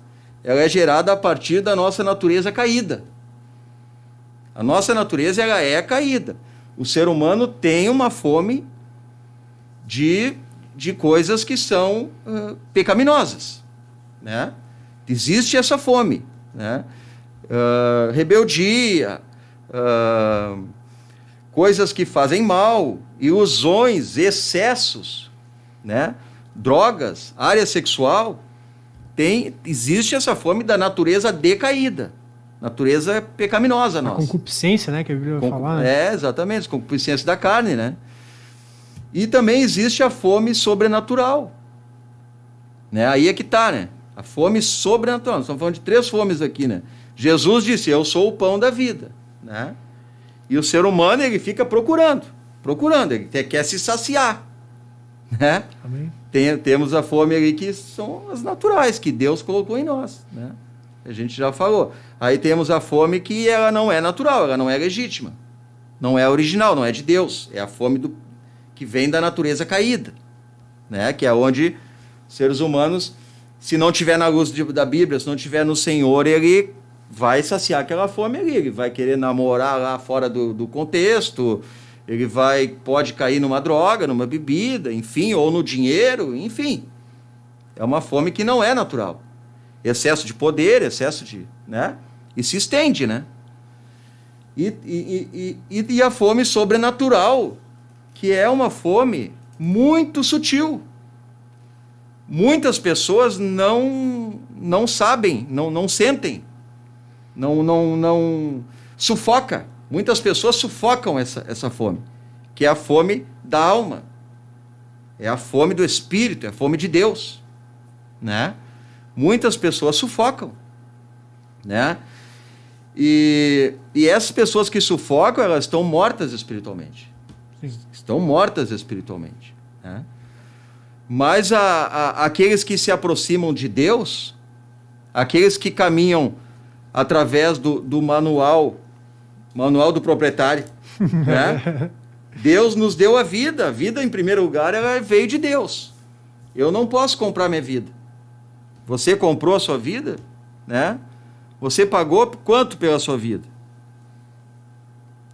é gerada a partir da nossa natureza caída. A nossa natureza, ela é caída. O ser humano tem uma fome de coisas que são pecaminosas, né? Existe essa fome, né? Rebeldia, coisas que fazem mal, ilusões, excessos, né? Drogas, área sexual, existe essa fome da natureza decaída, natureza pecaminosa nossa. A concupiscência, né, que a Bíblia vai falar, né? Exatamente, concupiscência da carne, né? E também existe a fome sobrenatural, né? Aí é que está, né? A fome sobrenatural. Nós estamos falando de 3 fomes aqui, né? Jesus disse, eu sou o pão da vida, né? E o ser humano, ele fica procurando, ele quer se saciar, né? Amém. Temos a fome ali que são as naturais, que Deus colocou em nós, né? A gente já falou. Aí temos a fome que ela não é natural, ela não é legítima, não é original, não é de Deus, é a fome que vem da natureza caída, né? Que é onde seres humanos, se não tiver na luz da Bíblia, se não tiver no Senhor, ele vai saciar aquela fome ali, ele vai querer namorar lá fora do contexto, ele pode cair numa droga, numa bebida, enfim, ou no dinheiro, enfim. É uma fome que não é natural. Excesso de poder, excesso de, né? E se estende, né? E a fome sobrenatural, que é uma fome muito sutil. muitas pessoas não sabem, não sentem, não sufoca. Muitas pessoas sufocam essa fome, que é a fome da alma, é a fome do Espírito, é a fome de Deus, né? Muitas pessoas sufocam, né? E essas pessoas que sufocam, elas estão mortas espiritualmente. Sim. Estão mortas espiritualmente, né? Mas aqueles que se aproximam de Deus, aqueles que caminham através do manual do proprietário, né? Deus nos deu a vida em primeiro lugar, ela veio de Deus. Eu não posso comprar minha vida. Você comprou a sua vida, né? Você pagou quanto pela sua vida?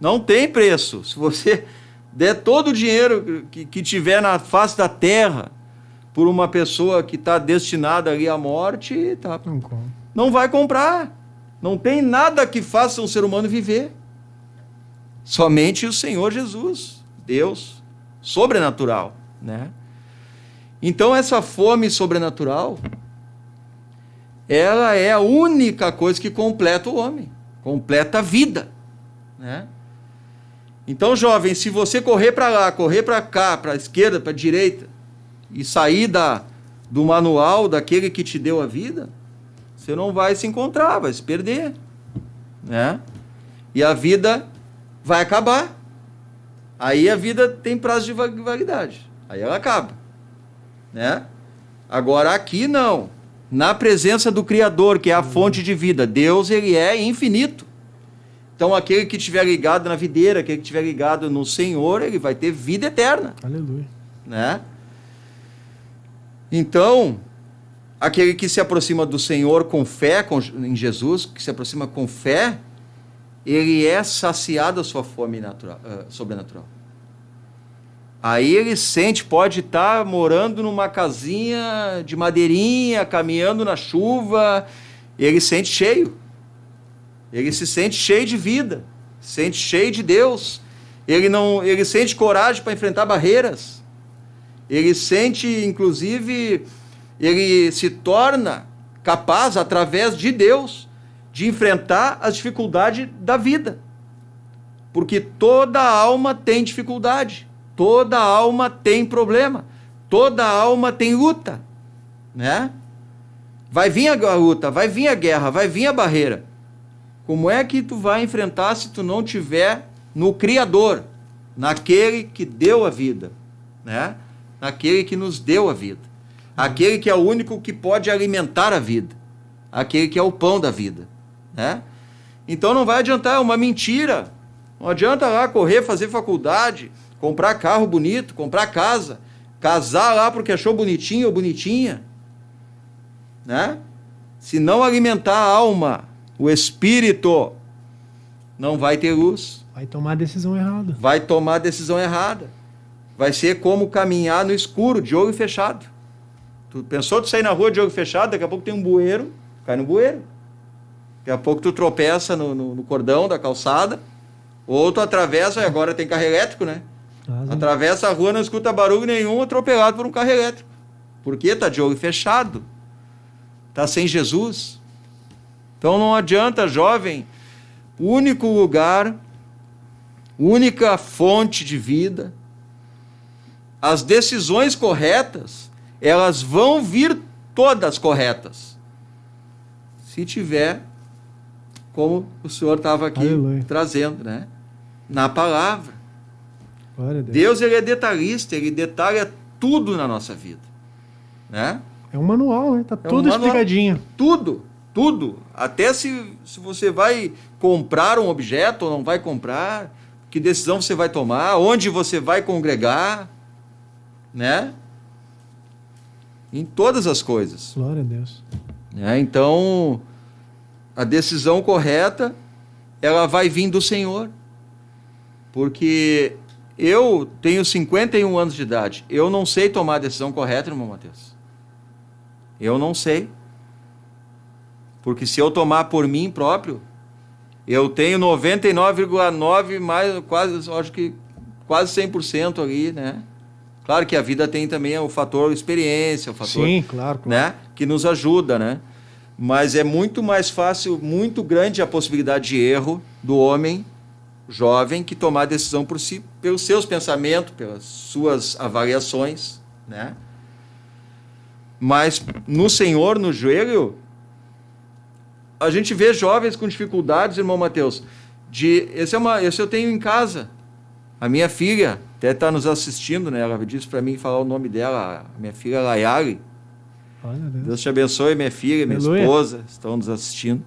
Não tem preço. Se você der todo o dinheiro que tiver na face da terra por uma pessoa que está destinada ali à morte, tá, não vai comprar. Não tem nada que faça um ser humano viver. Somente o Senhor Jesus, Deus, sobrenatural, né? Então essa fome sobrenatural, ela é a única coisa que completa o homem, completa a vida, né? Então, jovem, se você correr para lá, correr para cá, para a esquerda, para a direita, e sair do manual daquele que te deu a vida, você não vai se encontrar, vai se perder, né? E a vida vai acabar. Aí a vida tem prazo de validade. Aí ela acaba, né? Agora aqui não. Na presença do Criador, que é a fonte de vida. Deus, ele é infinito. Então aquele que estiver ligado na videira, aquele que estiver ligado no Senhor, ele vai ter vida eterna. Aleluia. Né? Então, aquele que se aproxima do Senhor com fé, em Jesus, que se aproxima com fé, ele é saciado a sua fome sobrenatural. Aí ele sente, pode estar morando numa casinha de madeirinha, caminhando na chuva, ele sente cheio. Ele se sente cheio de vida, sente cheio de Deus. Ele sente coragem para enfrentar barreiras. Ele sente, inclusive, ele se torna capaz, através de Deus, de enfrentar as dificuldades da vida. Porque toda alma tem dificuldade, toda alma tem problema, toda alma tem luta, né? Vai vir a luta, vai vir a guerra, vai vir a barreira. Como é que tu vai enfrentar se tu não tiver no Criador, naquele que deu a vida, né? Naquele que nos deu a vida, aquele que é o único que pode alimentar a vida, aquele que é o pão da vida, né? Então não vai adiantar, é uma mentira. Não adianta lá correr, fazer faculdade, comprar carro bonito, comprar casa, casar lá porque achou bonitinho ou bonitinha, né? Se não alimentar a alma, o espírito, não vai ter luz. Vai tomar a decisão errada. Vai tomar a decisão errada. Vai ser como caminhar no escuro, de olho fechado. Tu pensou tu sair na rua de olho fechado, daqui a pouco tem um bueiro, cai no bueiro. Daqui a pouco tu tropeça no cordão da calçada, ou tu atravessa, agora tem carro elétrico, né? Atravessa a rua, não escuta barulho nenhum, atropelado por um carro elétrico. Por quê? Tá de olho fechado. Tá sem Jesus. Então não adianta, jovem, o único lugar, única fonte de vida, as decisões corretas, elas vão vir todas corretas. Se tiver, como o senhor estava aqui trazendo, né? Na palavra. Glória a Deus. Deus, ele é detalhista, ele detalha tudo na nossa vida, né? É um manual, né? Tá tudo explicadinho. Tudo. Até se você vai comprar um objeto ou não vai comprar, que decisão você vai tomar, onde você vai congregar, né? Em todas as coisas. Glória a Deus. Então, a decisão correta, ela vai vir do Senhor. Porque eu tenho 51 anos de idade. Eu não sei tomar a decisão correta, irmão Mateus. Eu não sei. Porque se eu tomar por mim próprio, eu tenho 99,9 mais, quase 100% ali, né? Claro que a vida tem também o fator experiência, o fator, Sim, claro. né, que nos ajuda, né? Mas é muito mais fácil, muito grande a possibilidade de erro do homem jovem que tomar decisão por si, pelos seus pensamentos, pelas suas avaliações, né? Mas no Senhor, no joelho, a gente vê jovens com dificuldades, irmão Mateus. Esse eu tenho em casa. A minha filha até está nos assistindo, né? Ela disse para mim falar o nome dela, a minha filha Layari. Deus te abençoe, minha filha, minha esposa, estão nos assistindo.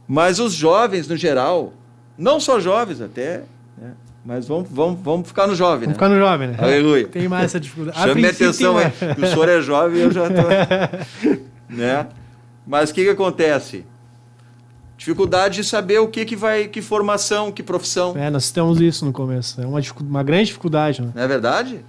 Mas os jovens, no geral, não só jovens até, né? Mas vamos ficar no jovem, Vamos ficar no jovem, né? Aleluia. Tem mais essa dificuldade. Chame minha atenção, aí. O senhor é jovem e eu já estou... né? Mas o que acontece? Dificuldade de saber o que formação, que profissão. Nós temos isso no começo. É uma grande dificuldade, né? Não é verdade?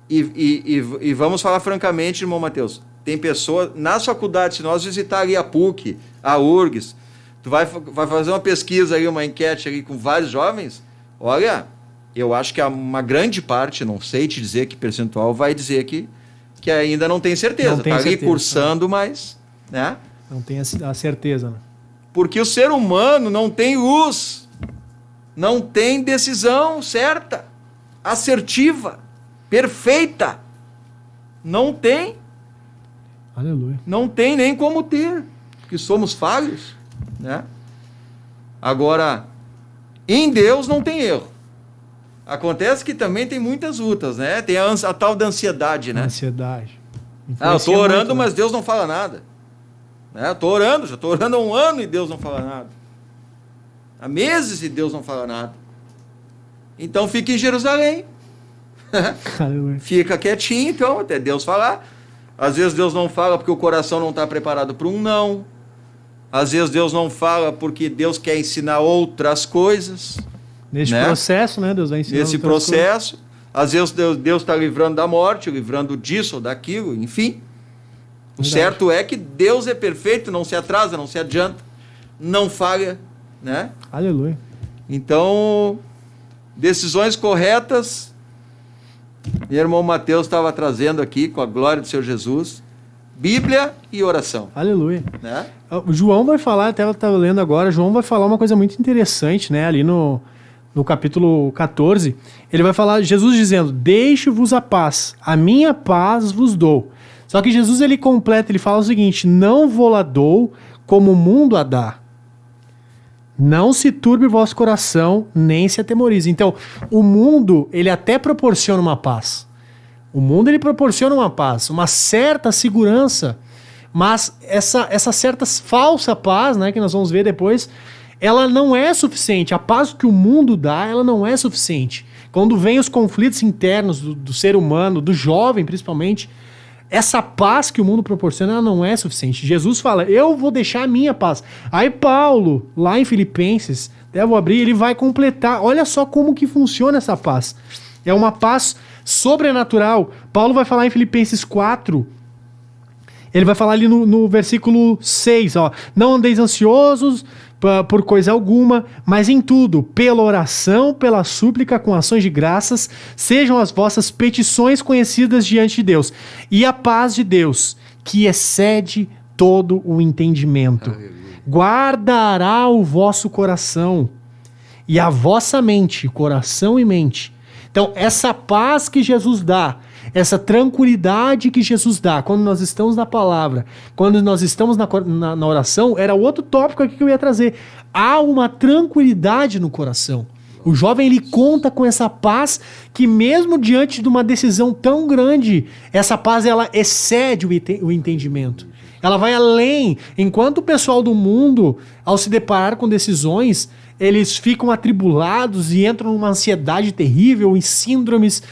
E vamos falar francamente, irmão Mateus. Tem pessoas, nas faculdades, se nós visitar ali a PUC, a URGS, tu vai fazer uma pesquisa ali, uma enquete ali com vários jovens, olha, eu acho que uma grande parte, não sei te dizer que percentual, vai dizer que ainda não tem certeza. Está ali cursando, mas... né? Não tem a certeza, né? Porque o ser humano não tem luz, não tem decisão certa, assertiva, perfeita. Não tem. Aleluia. Não tem nem como ter, porque somos falhos, né? Agora, em Deus não tem erro. Acontece que também tem muitas lutas, né? Tem a tal da ansiedade, né? Ansiedade. Eu estou orando, muito, mas Deus não fala nada. Né? Já estou orando há 1 ano e Deus não fala nada. Há meses e Deus não fala nada. Então fica em Jerusalém. Fica quietinho, então, até Deus falar. Às vezes Deus não fala porque o coração não está preparado para um não. Às vezes Deus não fala porque Deus quer ensinar outras coisas. Neste processo, né? Deus vai ensinar nesse processo. Coisas. Às vezes Deus está livrando da morte, livrando disso ou daquilo, enfim. O certo é que Deus é perfeito, não se atrasa, não se adianta, não falha, né? Aleluia. Então, decisões corretas. Meu irmão Mateus estava trazendo aqui, com a glória do Senhor Jesus, Bíblia e oração. Aleluia. Né? O João vai falar, até eu estava lendo agora, João vai falar uma coisa muito interessante, né? Ali no capítulo 14, ele vai falar, Jesus dizendo, deixe-vos a paz, a minha paz vos dou. Só que Jesus, ele completa, ele fala o seguinte, não vou-la dou como o mundo a dá. Não se turbe o vosso coração, nem se atemorize. Então, o mundo, ele até proporciona uma paz. O mundo, ele proporciona uma paz, uma certa segurança. Mas essa certa falsa paz, né, que nós vamos ver depois, ela não é suficiente. A paz que o mundo dá, ela não é suficiente. Quando vem os conflitos internos do ser humano, do jovem principalmente, essa paz que o mundo proporciona, ela não é suficiente. Jesus fala, eu vou deixar a minha paz. Aí Paulo, lá em Filipenses, até vou abrir, ele vai completar. Olha só como que funciona essa paz. É uma paz sobrenatural. Paulo vai falar em Filipenses 4, ele vai falar ali no versículo 6, ó, não andeis ansiosos por coisa alguma, mas em tudo, pela oração, pela súplica, com ações de graças, sejam as vossas petições conhecidas diante de Deus. E a paz de Deus, que excede todo o entendimento, guardará o vosso coração e a vossa mente, coração e mente. Então, essa paz que Jesus dá, essa tranquilidade que Jesus dá, quando nós estamos na palavra, quando nós estamos na oração, era outro tópico aqui que eu ia trazer. Há uma tranquilidade no coração. O jovem, ele conta com essa paz que mesmo diante de uma decisão tão grande, essa paz, ela excede o entendimento. Ela vai além. Enquanto o pessoal do mundo, ao se deparar com decisões, eles ficam atribulados e entram numa ansiedade terrível, em síndromes.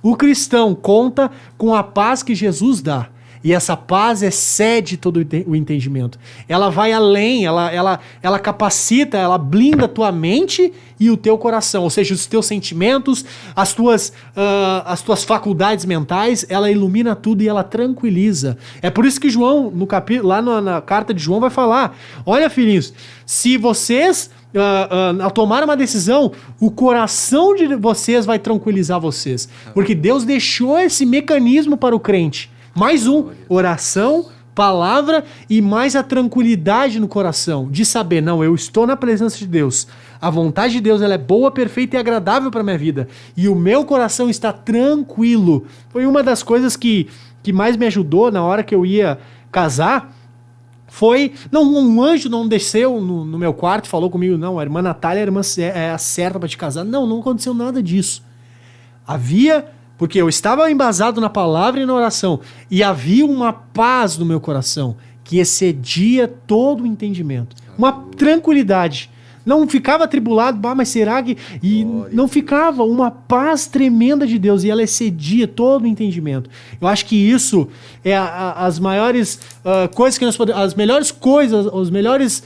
O cristão conta com a paz que Jesus dá. E essa paz excede todo o entendimento. Ela vai além, ela capacita, ela blinda a tua mente e o teu coração. Ou seja, os teus sentimentos, as tuas faculdades mentais, ela ilumina tudo e ela tranquiliza. É por isso que João, lá na carta de João, vai falar, olha, filhinhos, se vocês ao tomar uma decisão, o coração de vocês vai tranquilizar vocês. Porque Deus deixou esse mecanismo para o crente. Mais um, oração, palavra e mais a tranquilidade no coração. De saber, não, eu estou na presença de Deus. A vontade de Deus ela é boa, perfeita e agradável para a minha vida. E o meu coração está tranquilo. Foi uma das coisas que mais me ajudou na hora que eu ia casar. Foi, não, um anjo não desceu no meu quarto e falou comigo, não, a irmã Natália é a certa para te casar. Não aconteceu nada disso. Porque eu estava embasado na palavra e na oração, e havia uma paz no meu coração que excedia todo o entendimento. Uma tranquilidade. Não ficava atribulado, mas será que... E não ficava, uma paz tremenda de Deus, e ela excedia todo o entendimento. Eu acho que isso é as maiores coisas que nós podemos... As melhores coisas, os melhores...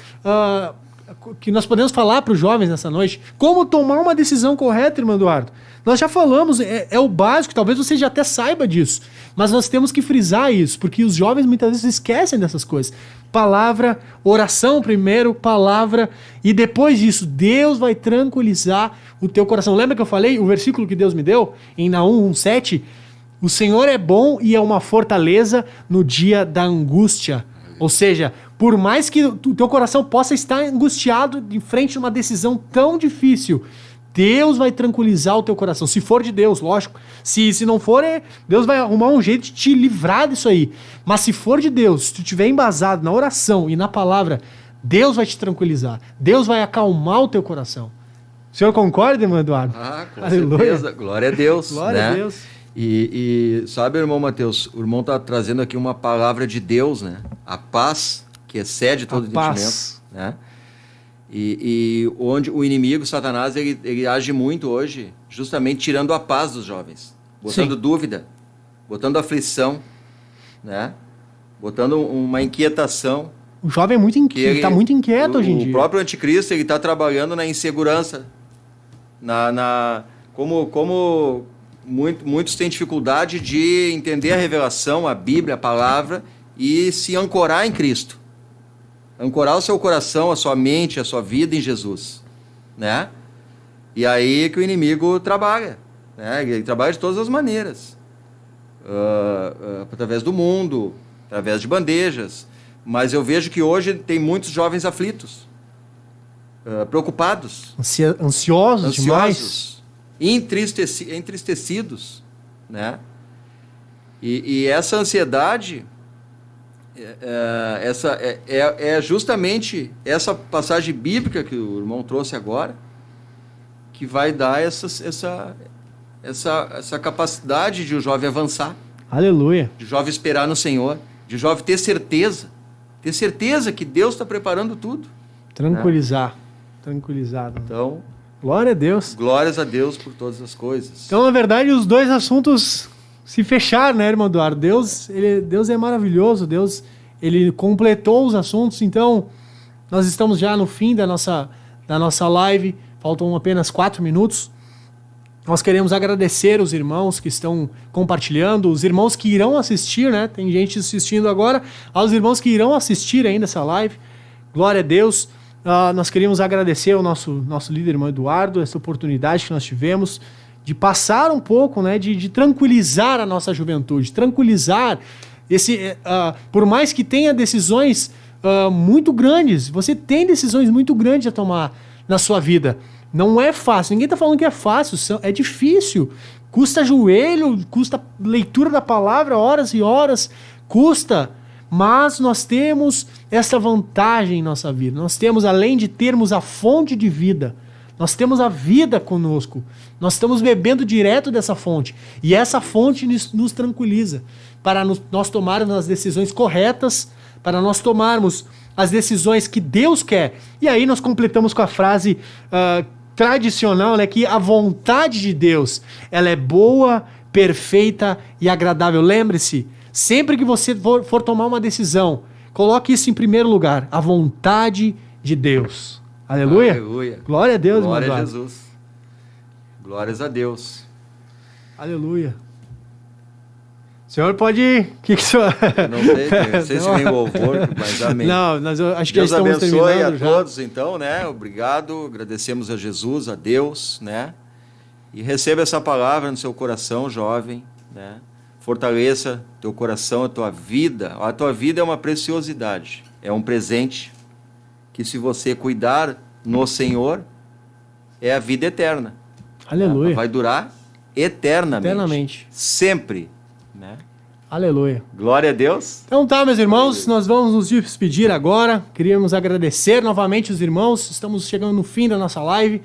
que nós podemos falar para os jovens nessa noite. Como tomar uma decisão correta, irmão Eduardo. Nós já falamos, é o básico, talvez você já até saiba disso, mas nós temos que frisar isso, porque os jovens muitas vezes esquecem dessas coisas. Palavra, oração primeiro, palavra, e depois disso, Deus vai tranquilizar o teu coração. Lembra que eu falei, o versículo que Deus me deu, em Naum 1:7? O Senhor é bom e é uma fortaleza no dia da angústia. Ou seja, por mais que o teu coração possa estar angustiado de frente a uma decisão tão difícil, Deus vai tranquilizar o teu coração. Se for de Deus, lógico. Se não for, Deus vai arrumar um jeito de te livrar disso aí. Mas se for de Deus, se tu estiver embasado na oração e na palavra, Deus vai te tranquilizar. Deus vai acalmar o teu coração. O senhor concorda, irmão Eduardo? Com certeza. Glória a Deus. Glória a Deus. E sabe, irmão Mateus, o irmão está trazendo aqui uma palavra de Deus, né? A paz que excede todo entendimento, né? E onde o inimigo, Satanás, ele age muito hoje, justamente tirando a paz dos jovens, botando dúvida, botando aflição, né? Botando uma inquietação. O jovem é muito inquieto, está muito inquieto hoje em dia. O próprio anticristo, ele está trabalhando na insegurança, como muitos têm dificuldade de entender a revelação, a Bíblia, a palavra, e se ancorar em Cristo. Ancorar o seu coração, a sua mente, a sua vida em Jesus, né? E aí que o inimigo trabalha, né? Ele trabalha de todas as maneiras, através do mundo, através de bandejas. Mas eu vejo que hoje tem muitos jovens aflitos, preocupados, ansiosos demais, entristecidos, né? E essa ansiedade... é justamente essa passagem bíblica que o irmão trouxe agora que vai dar essa capacidade de o jovem avançar. Aleluia. De o jovem esperar no Senhor, de o jovem ter certeza que Deus está preparando tudo. Tranquilizar. Então, glória a Deus. Glórias a Deus por todas as coisas. Então, na verdade, os dois assuntos se fecharam, né, irmão Eduardo? Deus é maravilhoso, Deus, ele completou os assuntos. Então, nós estamos já no fim da nossa live, faltam apenas 4 minutos. Nós queremos agradecer os irmãos que estão compartilhando, os irmãos que irão assistir, né? Tem gente assistindo agora, aos irmãos que irão assistir ainda essa live. Glória a Deus. Nós queríamos agradecer ao nosso líder, irmão Eduardo, essa oportunidade que nós tivemos de passar um pouco, né, de tranquilizar a nossa juventude, tranquilizar por mais que tenha decisões muito grandes, você tem decisões muito grandes a tomar na sua vida. Não é fácil, ninguém está falando que é fácil, é difícil, custa joelho, custa leitura da palavra, horas e horas, custa, mas nós temos essa vantagem em nossa vida, nós temos, além de termos a fonte de vida, nós temos a vida conosco. Nós estamos bebendo direto dessa fonte. E essa fonte nos tranquiliza para nós tomarmos as decisões corretas, para nós tomarmos as decisões que Deus quer. E aí nós completamos com a frase tradicional, né, que a vontade de Deus ela é boa, perfeita e agradável. Lembre-se, sempre que você for tomar uma decisão, coloque isso em primeiro lugar. A vontade de Deus. Aleluia. Aleluia. Glória a Deus, glória a Jesus. Glórias a Deus. Aleluia. O senhor pode... O que o senhor... Não sei, não sei se vem louvor, mas amém. Não, mas eu acho que Deus já estamos abençoe a terminando já. todos, então, né? Obrigado, agradecemos a Jesus, a Deus, né? E receba essa palavra no seu coração, jovem, né? Fortaleça teu coração, a tua vida. A tua vida é uma preciosidade, é um presente que, se você cuidar no Senhor, é a vida eterna. Aleluia. Vai durar eternamente. Eternamente. Sempre, né? Aleluia. Glória a Deus. Então tá, meus irmãos, nós vamos nos despedir agora. Queríamos agradecer novamente os irmãos. Estamos chegando no fim da nossa live.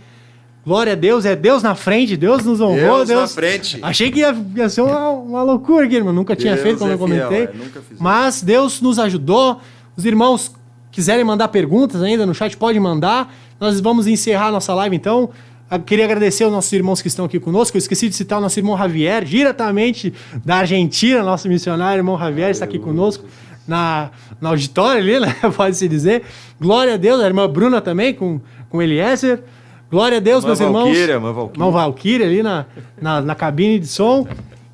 Glória a Deus, é Deus na frente, Deus nos honrou. Deus na frente. Achei que ia ser uma loucura aqui, irmão. Nunca tinha feito, como eu comentei. Nunca fiz. Mas Deus nos ajudou. Os irmãos quiserem mandar perguntas ainda no chat, pode mandar. Nós vamos encerrar a nossa live, então. Eu queria agradecer aos nossos irmãos que estão aqui conosco. Eu esqueci de citar o nosso irmão Javier, diretamente da Argentina, nosso missionário, irmão Javier, está aqui conosco na auditória ali, né? Pode-se dizer. Glória a Deus, a irmã Bruna também, com Eliezer. Glória a Deus, meus irmãos. Irmão Valquíria ali na cabine de som.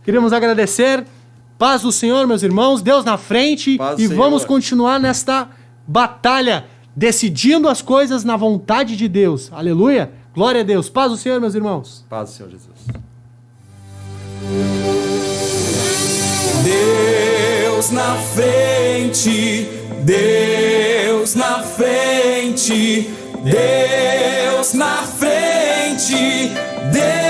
Queríamos agradecer. Paz do Senhor, meus irmãos. Deus na frente. Paz do E Senhor. vamos continuar nesta batalha, decidindo as coisas na vontade de Deus. Aleluia. Glória a Deus. Paz do Senhor, meus irmãos. Paz do Senhor Jesus. Deus na frente, Deus na frente, Deus na frente, Deus